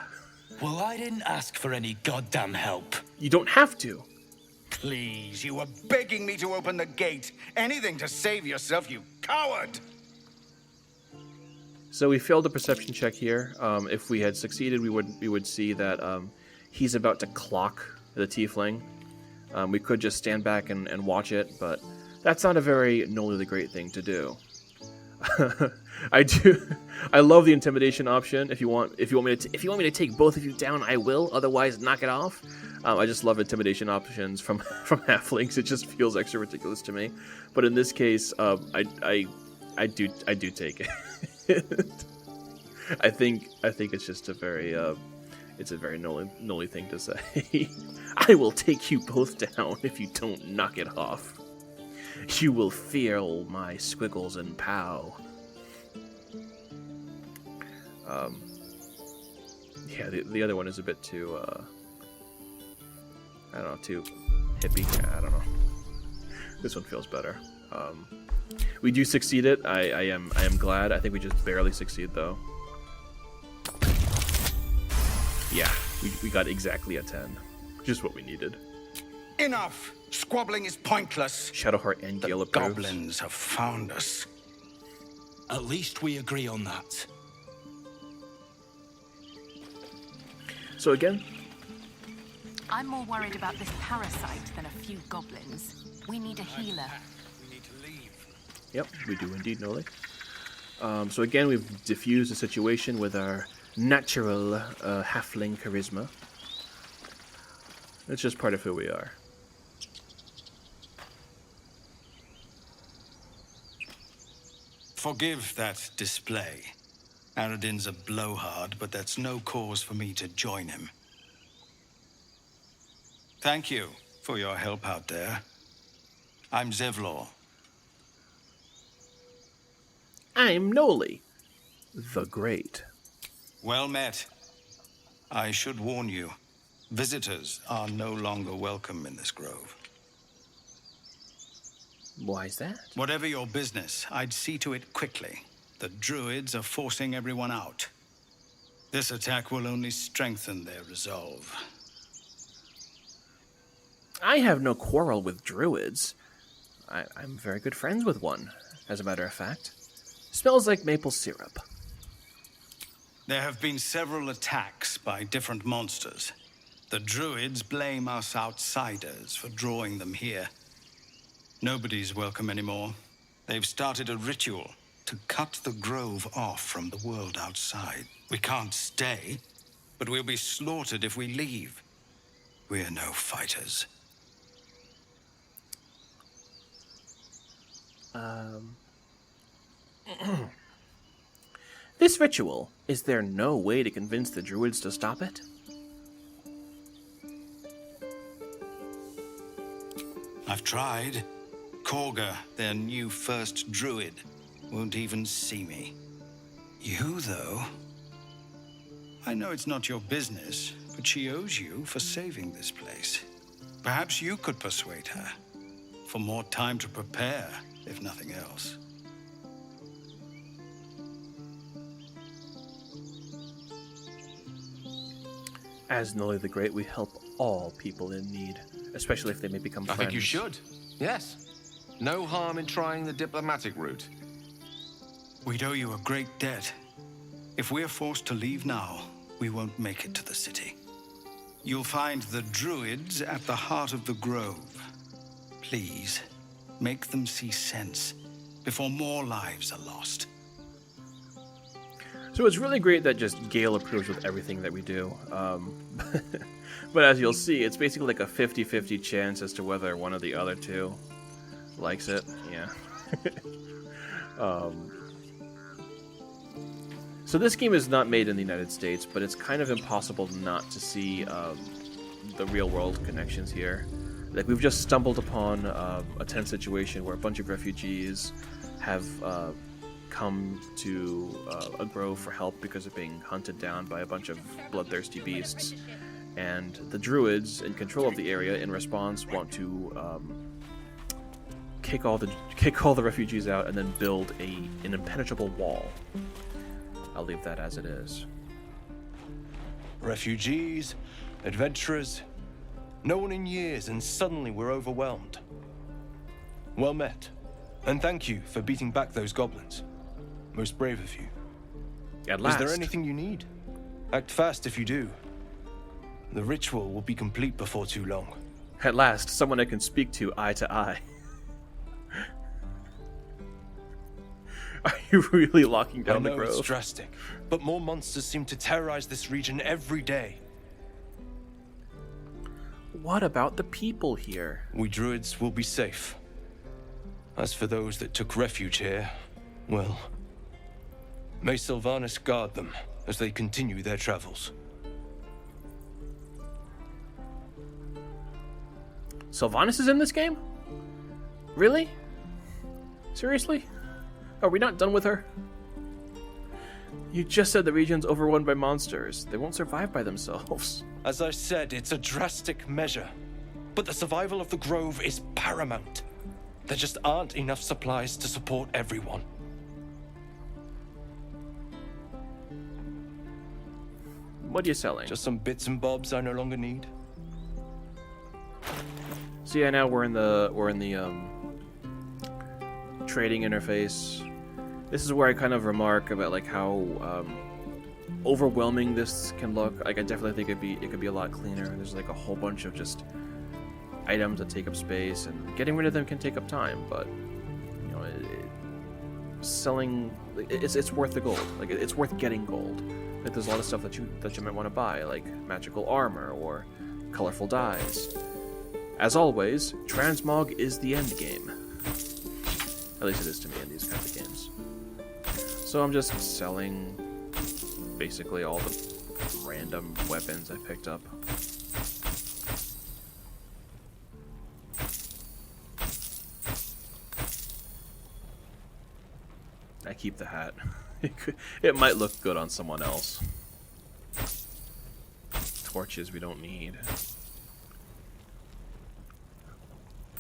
Well, I didn't ask for any goddamn help. you don't have to. Please, you were begging me to open the gate. Anything to save yourself, you coward! So we failed a perception check here. If we had succeeded, we would see that he's about to clock the tiefling. We could just stand back and watch it, but that's not a very Noli the Great thing to do. I love the intimidation option. If you want me to take both of you down, I will. Otherwise, knock it off. I just love intimidation options from halflings. It just feels extra ridiculous to me. But in this case, I do take it. I think it's just a very Noli thing to say. I will take you both down if you don't knock it off. You will feel my squiggles and pow. Yeah, the other one is a bit too, I don't know, too hippie. I don't know. This one feels better. We do succeed it. I am glad. I think we just barely succeed though. Yeah, we got exactly a 10. Just what we needed. Enough! Squabbling is pointless. Shadowheart and Gale The approves. goblins have found us. At least we agree on that. So again, I'm more worried about this parasite than a few goblins. We need a healer. We need to leave. yep, we do indeed, Noli. So again, we've diffused the situation with our natural halfling charisma. It's just part of who we are. Forgive that display. Aradin's a blowhard, but that's no cause for me to join him. Thank you for your help out there. I'm Zevlor. I'm Noli, the Great. Well met. I should warn you, visitors are no longer welcome in this grove. Why is that? Whatever your business, I'd see to it quickly. The druids are forcing everyone out. This attack will only strengthen their resolve. I have no quarrel with druids. I'm very good friends with one, as a matter of fact. Smells like maple syrup. There have been several attacks by different monsters. The druids blame us outsiders for drawing them here. Nobody's welcome anymore. They've started a ritual to cut the grove off from the world outside. We can't stay, but we'll be slaughtered if we leave. We're no fighters. This ritual, is there no way to convince the druids to stop it? I've tried. Korga, their new first druid, won't even see me. You, though? I know it's not your business, but she owes you for saving this place. Perhaps you could persuade her. For more time to prepare, if nothing else. As Noli the Great, we help all people in need, especially if they may become friends. I think you should. Yes. No harm in trying the diplomatic route. We'd owe you a great debt. If we're forced to leave now, we won't make it to the city. You'll find the druids at the heart of the grove. Please, make them see sense before more lives are lost. So it's really great that just Gale approves with everything that we do. But as you'll see, it's basically like a 50-50 chance as to whether one of the other two likes it. Yeah. So this game is not made in the United States, but it's kind of impossible not to see the real-world connections here. Like, we've just stumbled upon a tense situation where a bunch of refugees have come to a grove for help because of being hunted down by a bunch of bloodthirsty beasts. And the druids, in control of the area, in response, want to kick all the refugees out and then build an impenetrable wall. I'll leave that as it is. Refugees, adventurers, no one in years, and suddenly we're overwhelmed. Well met, and thank you for beating back those goblins. Most brave of you. At last. Is there anything you need? Act fast if you do. The ritual will be complete before too long. At last, someone I can speak to eye to eye. Are you really locking down the grove? I know it's drastic, but more monsters seem to terrorize this region every day. What about the people here? We druids will be safe. As for those that took refuge here, well, may Sylvanas guard them as they continue their travels. Sylvanas is in this game? Really? Seriously? Are we not done with her? You just said the region's overrun by monsters. They won't survive by themselves. As I said, it's a drastic measure. But the survival of the grove is paramount. There just aren't enough supplies to support everyone. What are you selling? Just some bits and bobs I no longer need. So yeah, now we're in the trading interface. This is where I kind of remark about like how overwhelming this can look. Like, I definitely think it could be a lot cleaner. There's like a whole bunch of just items that take up space, and getting rid of them can take up time. But you know, selling it's worth the gold. Like, it's worth getting gold. Like, there's a lot of stuff that you might want to buy, like magical armor or colorful dyes. As always, transmog is the end game. At least it is to me in these kinds of games. So I'm just selling basically all the random weapons I picked up. I keep the hat. It might look good on someone else. Torches we don't need.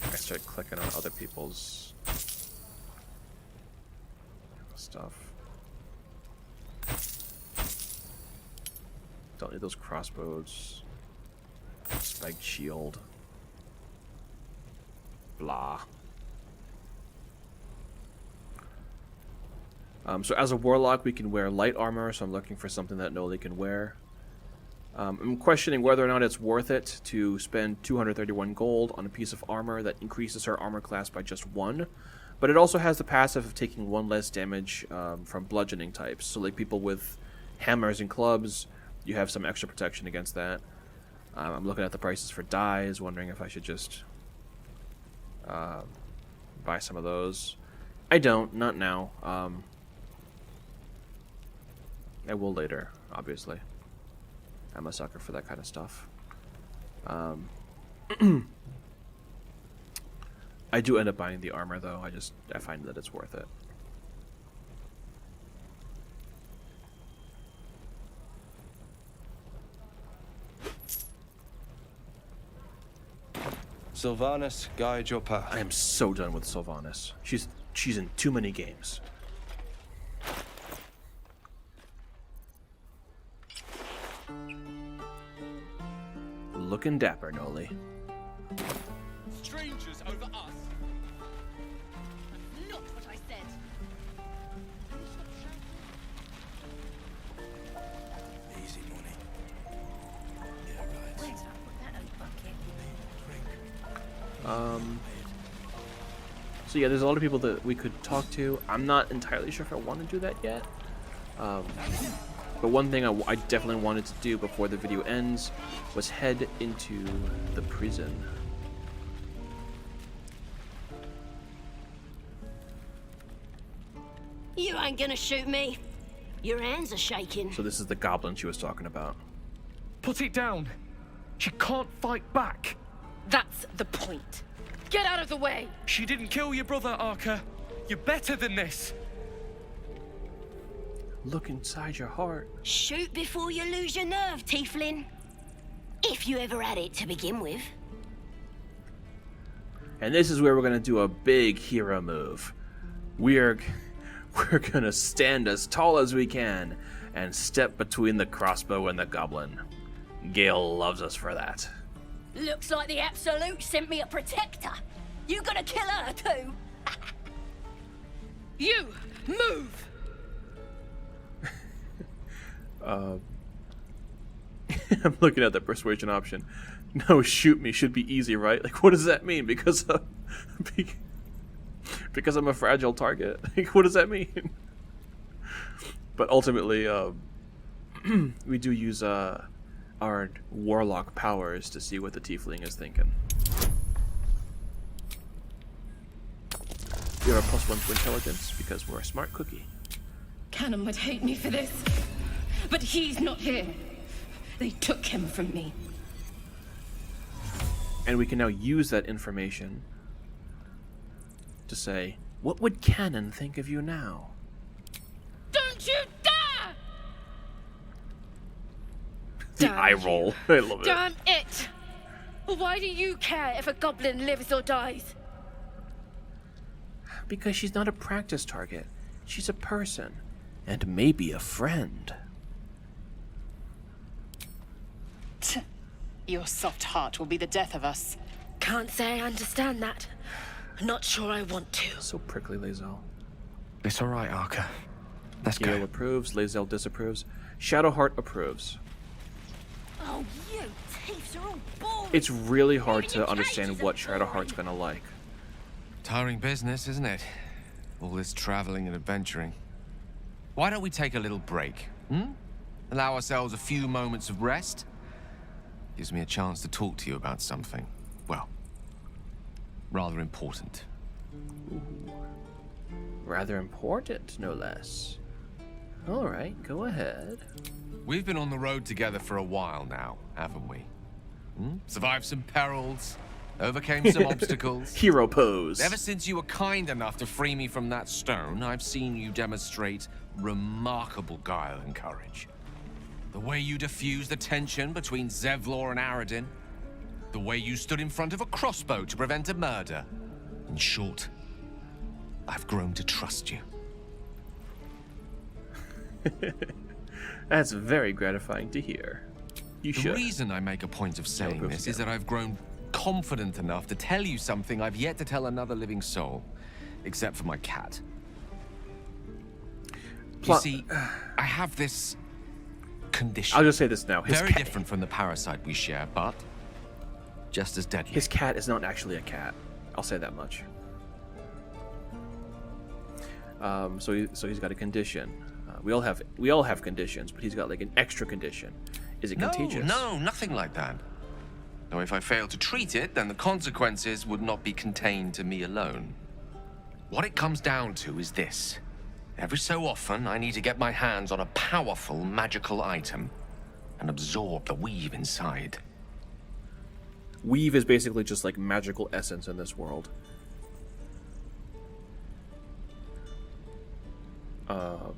I start clicking on other people's stuff. Don't need those crossbows. Spiked shield. Blah. So as a warlock, we can wear light armor, so I'm looking for something that Noli can wear. I'm questioning whether or not it's worth it to spend 231 gold on a piece of armor that increases her armor class by just 1. But it also has the passive of taking 1 less damage from bludgeoning types. So like people with hammers and clubs, you have some extra protection against that. I'm looking at the prices for dyes, wondering if I should just buy some of those. I don't. Not now. I will later, obviously. I'm a sucker for that kind of stuff. I do end up buying the armor, though. I find that it's worth it. Sylvanas, guide your path. I am so done with Sylvanas. She's in too many games. Looking dapper, Noli. Strangers over us. Not what I said. Easy, Noli. Yeah, right. Where did I put that old bucket? So yeah, there's a lot of people that we could talk to. I'm not entirely sure if I want to do that yet. But one thing I definitely wanted to do before the video ends was head into the prison. You ain't gonna shoot me. Your hands are shaking. So this is the goblin she was talking about. Put it down. She can't fight back. That's the point. Get out of the way! She didn't kill your brother, Arca. You're better than this. Look inside your heart. Shoot before you lose your nerve, Tiefling. If you ever had it to begin with. And this is where we're gonna do a big hero move. We're gonna stand as tall as we can and step between the crossbow and the goblin. Gale loves us for that. Looks like the Absolute sent me a protector. You gonna kill her too? You! Move! I'm looking at the persuasion option. No, shoot me should be easy, right? Like, what does that mean? Because I'm a fragile target. Like, what does that mean? But ultimately, we do use our warlock powers to see what the tiefling is thinking. We are a +1 to intelligence because we're a smart cookie. Cannon would hate me for this. But he's not here. They took him from me. And we can now use that information to say, what would Cannon think of you now? Don't you dare! The eye roll. I love it. Damn it! Why do you care if a goblin lives or dies? Because she's not a practice target. She's a person. And maybe a friend. Your soft heart will be the death of us. Can't say I understand that. Not sure I want to. So prickly, Lae'zel. It's all right, Arca. Let's go. Gale approves, Lae'zel disapproves. Shadowheart approves. Oh, you thieves are all boring. It's really hard to understand what Shadowheart's gonna like. Tiring business, isn't it? All this traveling and adventuring. Why don't we take a little break? Allow ourselves a few moments of rest? Gives me a chance to talk to you about something, well, rather important. Ooh. Rather important, no less. All right, go ahead. We've been on the road together for a while now, haven't we? Survived some perils, overcame some obstacles. Hero pose. Ever since you were kind enough to free me from that stone, I've seen you demonstrate remarkable guile and courage. The way you diffused the tension between Zevlor and Aradin. The way you stood in front of a crossbow to prevent a murder. In short, I've grown to trust you. That's very gratifying to hear. You should. The reason I make a point of saying this is that I've grown confident enough to tell you something I've yet to tell another living soul. Except for my cat. You see, I have this condition. I'll just say this now. Very different from the parasite we share, but just as deadly. His cat is not actually a cat. I'll say that much. So he's got a condition. We all have conditions, but he's got like an extra condition. Is it contagious? No, nothing like that. Though if I fail to treat it, then the consequences would not be contained to me alone. What it comes down to is this. Every so often, I need to get my hands on a powerful magical item and absorb the weave inside. Weave is basically just like magical essence in this world. Are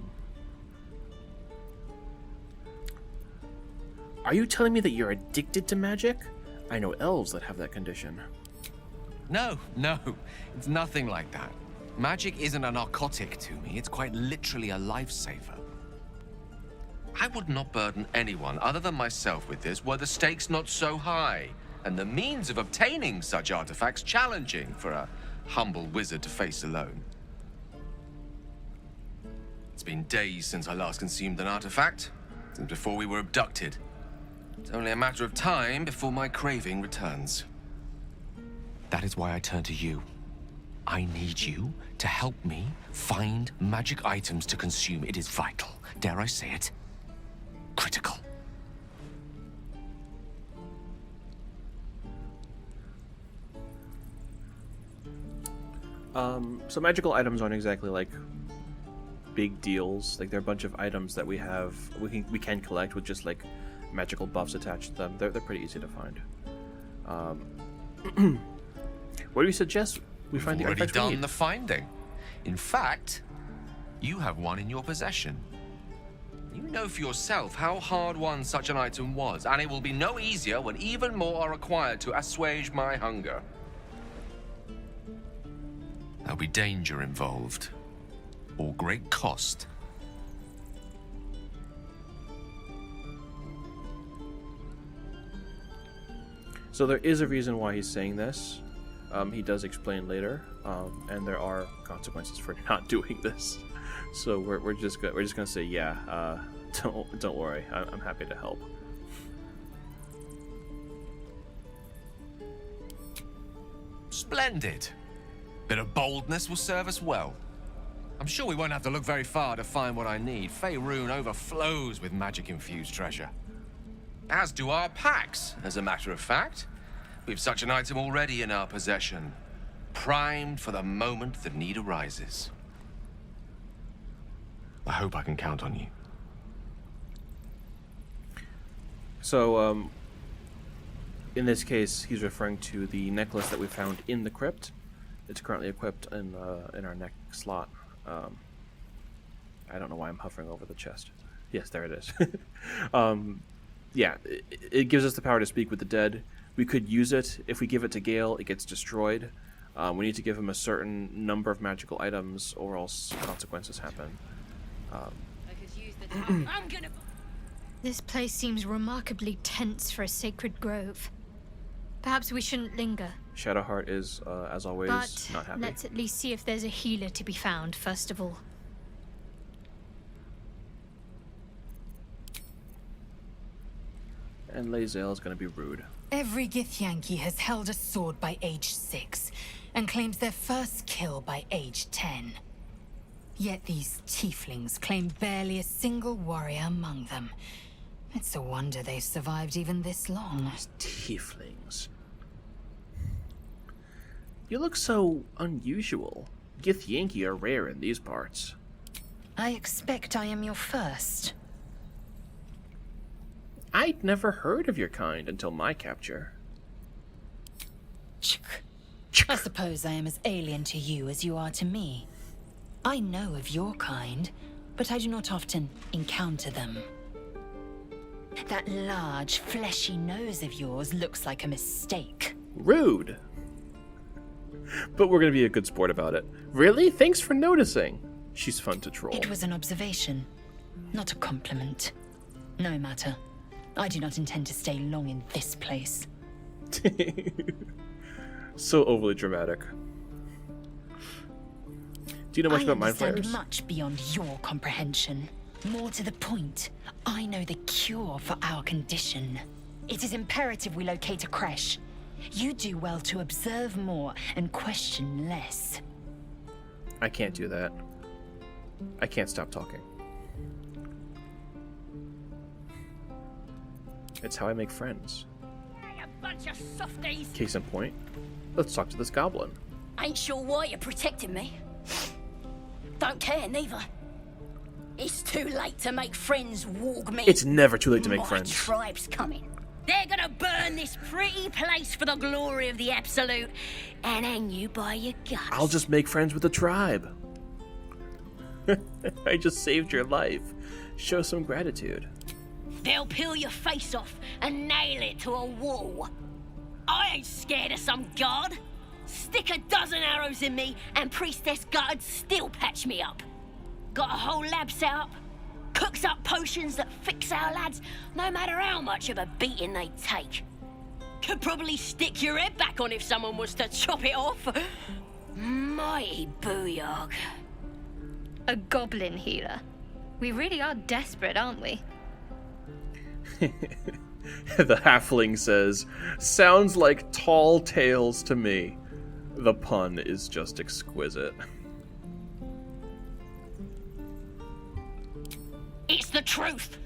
you telling me that you're addicted to magic? I know elves that have that condition. No, it's nothing like that. Magic isn't a narcotic to me, it's quite literally a lifesaver. I would not burden anyone other than myself with this were the stakes not so high, and the means of obtaining such artifacts challenging for a humble wizard to face alone. It's been days since I last consumed an artifact, since before we were abducted. It's only a matter of time before my craving returns. That is why I turn to you. I need you to help me find magic items to consume. It is vital. Dare I say it? Critical. So magical items aren't exactly like big deals. Like, they're a bunch of items that we can collect with just like magical buffs attached to them. They're pretty easy to find. What do you suggest we find the artifacts we need? We've already done the finding. In fact, you have one in your possession. You know for yourself how hard-won such an item was, and it will be no easier when even more are required to assuage my hunger. There'll be danger involved, or great cost. So there is a reason why he's saying this. He does explain later, and there are consequences for not doing this. So we're just gonna say, yeah, don't worry. I'm happy to help. Splendid. Bit of boldness will serve us well. I'm sure we won't have to look very far to find what I need. Faerun overflows with magic-infused treasure. As do our packs, as a matter of fact. We've such an item already in our possession, primed for the moment the need arises. I hope I can count on you. So, in this case, he's referring to the necklace that we found in the crypt. It's currently equipped in our neck slot. I don't know why I'm hovering over the chest. Yes, there it is. Yeah, it gives us the power to speak with the dead. We could use it. If we give it to Gale, it gets destroyed. We need to give him a certain number of magical items, or else consequences happen. This place seems remarkably tense for a sacred grove. Perhaps we shouldn't linger. Shadowheart is, as always, But not happy. let's at least see if there's a healer to be found, first of all. And Lae'zel is going to be rude. Every Githyanki has held a sword by age 6, and claims their first kill by age 10. Yet these tieflings claim barely a single warrior among them. It's a wonder they've survived even this long. Tieflings. You look so unusual. Githyanki are rare in these parts. I expect I am your first. I'd never heard of your kind until my capture. I suppose I am as alien to you as you are to me. I know of your kind, but I do not often encounter them. That large, fleshy nose of yours looks like a mistake. Rude. But we're gonna be a good sport about it. Really? Thanks for noticing. She's fun to troll. It was an observation, not a compliment. No matter. I do not intend to stay long in this place. So overly dramatic. Do you know much about mind I flayers? understand much beyond your comprehension. More to the point, I know the cure for our condition. It is imperative we locate a creche. You do well to observe more and question less. I can't do that. I can't stop talking. It's how I make friends. Hey, a bunch of softies. Case in point, let's talk to this goblin. Ain't sure why you're protecting me. don't care neither. It's too late to make friends, warg me. It's never too late to make My friends. tribe's coming. They're gonna burn this pretty place for the glory of the Absolute and hang you by your guts. I'll just make friends with the tribe. I just saved your life. Show some gratitude. They'll peel your face off and nail it to a wall. I ain't scared of some god. Stick a dozen arrows in me and Priestess Gut'd still patch me up. Got a whole lab set up. Cooks up potions that fix our lads, no matter how much of a beating they take. Could probably stick your head back on if someone was to chop it off. Mighty booyog. A goblin healer. We really are desperate, aren't we? The halfling says, sounds like tall tales to me. The pun is just exquisite. It's the truth.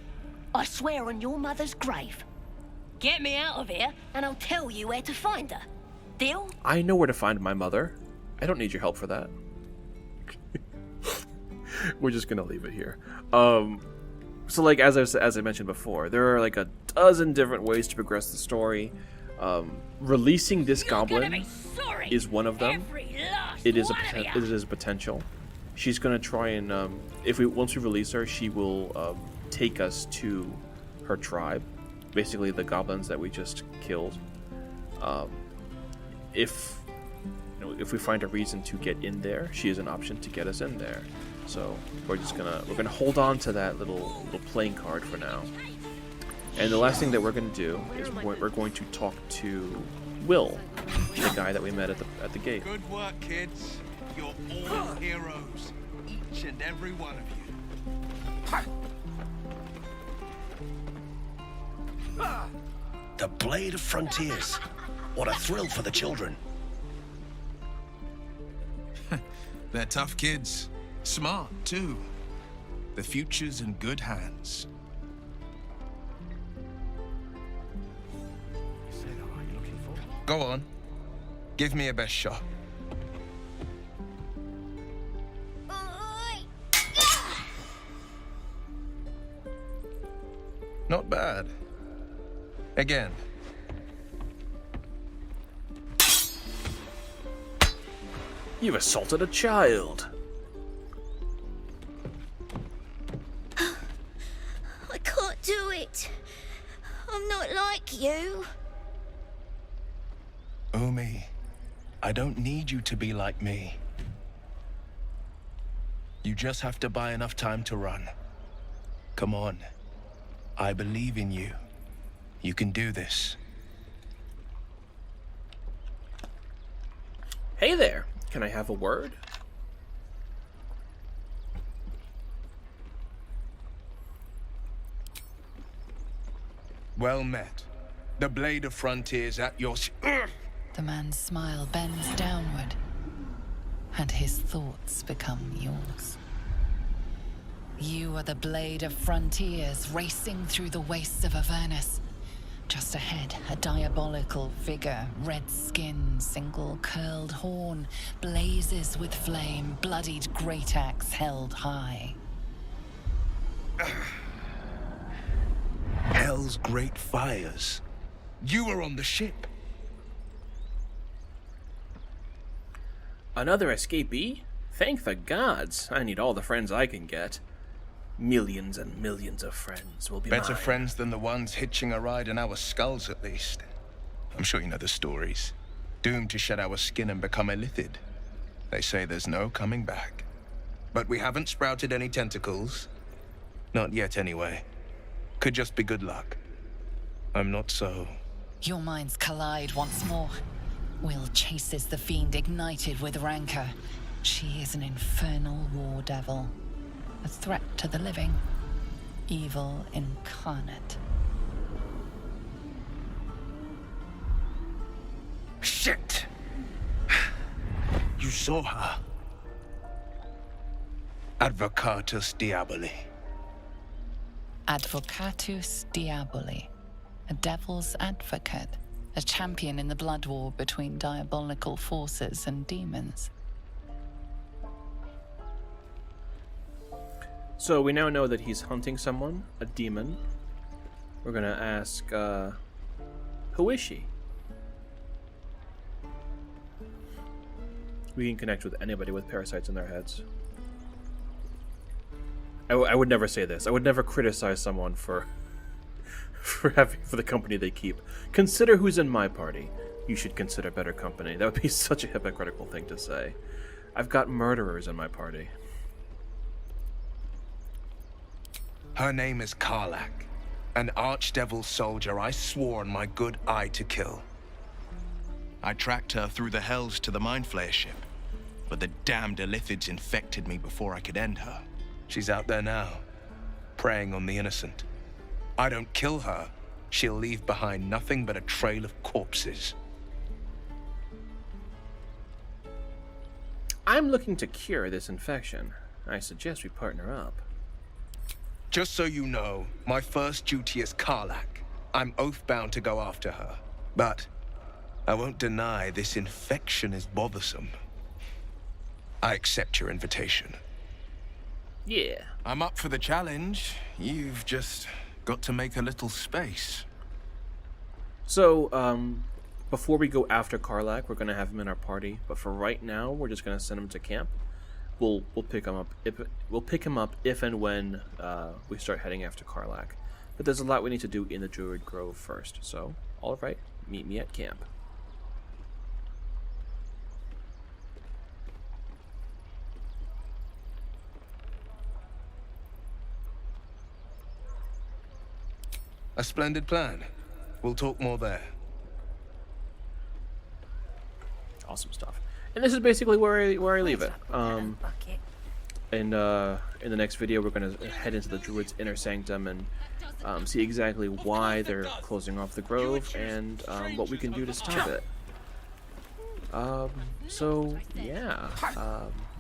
I swear on your mother's grave. Get me out of here, and I'll tell you where to find her. Deal? I know where to find my mother. I don't need your help for that. We're just gonna leave it here. So like as I mentioned before, there are like a dozen different ways to progress the story. Releasing this goblin is one of them. It is a potential. She's gonna try and once we release her, she will take us to her tribe, basically the goblins that we just killed. If we find a reason to get in there, she is an option to get us in there. So we're gonna hold on to that little playing card for now. And the last thing that we're gonna do is we're going to talk to Will, the guy that we met at the gate. Good work, kids. You're all heroes, each and every one of you. The Blade of Frontiers. What a thrill for the children. They're tough kids. Smart, too. The future's in good hands. Go on. Give me a best shot. Not bad. Again. You've assaulted a child. I can't do it. I'm not like you. Umi, I don't need you to be like me. You just have to buy enough time to run. Come on. I believe in you. You can do this. Hey there. Can I have a word? Well met. The Blade of Frontiers at your... The man's smile bends downward, and his thoughts become yours. You are the Blade of Frontiers, racing through the wastes of Avernus. Just ahead, a diabolical figure, red skin, single curled horn, blazes with flame, bloodied great axe held high. Hell's great fires. You were on the ship. Another escapee? Thank the gods. I need all the friends I can get. Millions and millions of friends will be Better mine. friends than the ones hitching a ride in our skulls, at least. I'm sure you know the stories. Doomed to shed our skin and become illithid. They say there's no coming back. But we haven't sprouted any tentacles. Not yet, anyway. Could just be good luck. I'm not so... Your minds collide once more. Will chases the fiend ignited with rancor. She is an infernal war devil. A threat to the living. Evil incarnate. Shit! You saw her. Advocatus Diaboli. Advocatus Diaboli. A devil's advocate. A champion in the blood war between diabolical forces and demons. So we now know that he's hunting someone, a demon. We're gonna ask, who is she? We can connect with anybody with parasites in their heads. I would never say this. I would never criticize someone for for the company they keep. Consider who's in my party. You should consider better company. That would be such a hypocritical thing to say. I've got murderers in my party. Her name is Karlach, an archdevil soldier I swore on my good eye to kill. I tracked her through the hells to the Mind Flayer ship, but the damned Illithids infected me before I could end her. She's out there now, preying on the innocent. I don't kill her, she'll leave behind nothing but a trail of corpses. I'm looking to cure this infection. I suggest we partner up. Just so you know, my first duty is Karlach. I'm oath-bound to go after her. But I won't deny this infection is bothersome. I accept your invitation. Yeah. I'm up for the challenge. You've just got to make a little space. So, before we go after Karlach, we're gonna have him in our party. But for right now, we're just gonna send him to camp. We'll pick him up if and when we start heading after Karlach. But there's a lot we need to do in the Druid Grove first. So, all right, meet me at camp. A splendid plan. We'll talk more there. Awesome stuff. And this is basically where I leave it. In the next video, we're gonna head into the Druid's inner sanctum and see exactly why they're closing off the grove and what we can do to stop it. So yeah,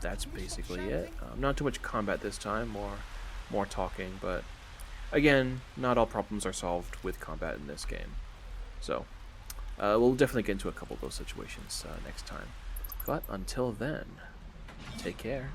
that's basically it. Not too much combat this time, more talking, but again, not all problems are solved with combat in this game. So we'll definitely get into a couple of those situations next time. But until then, take care.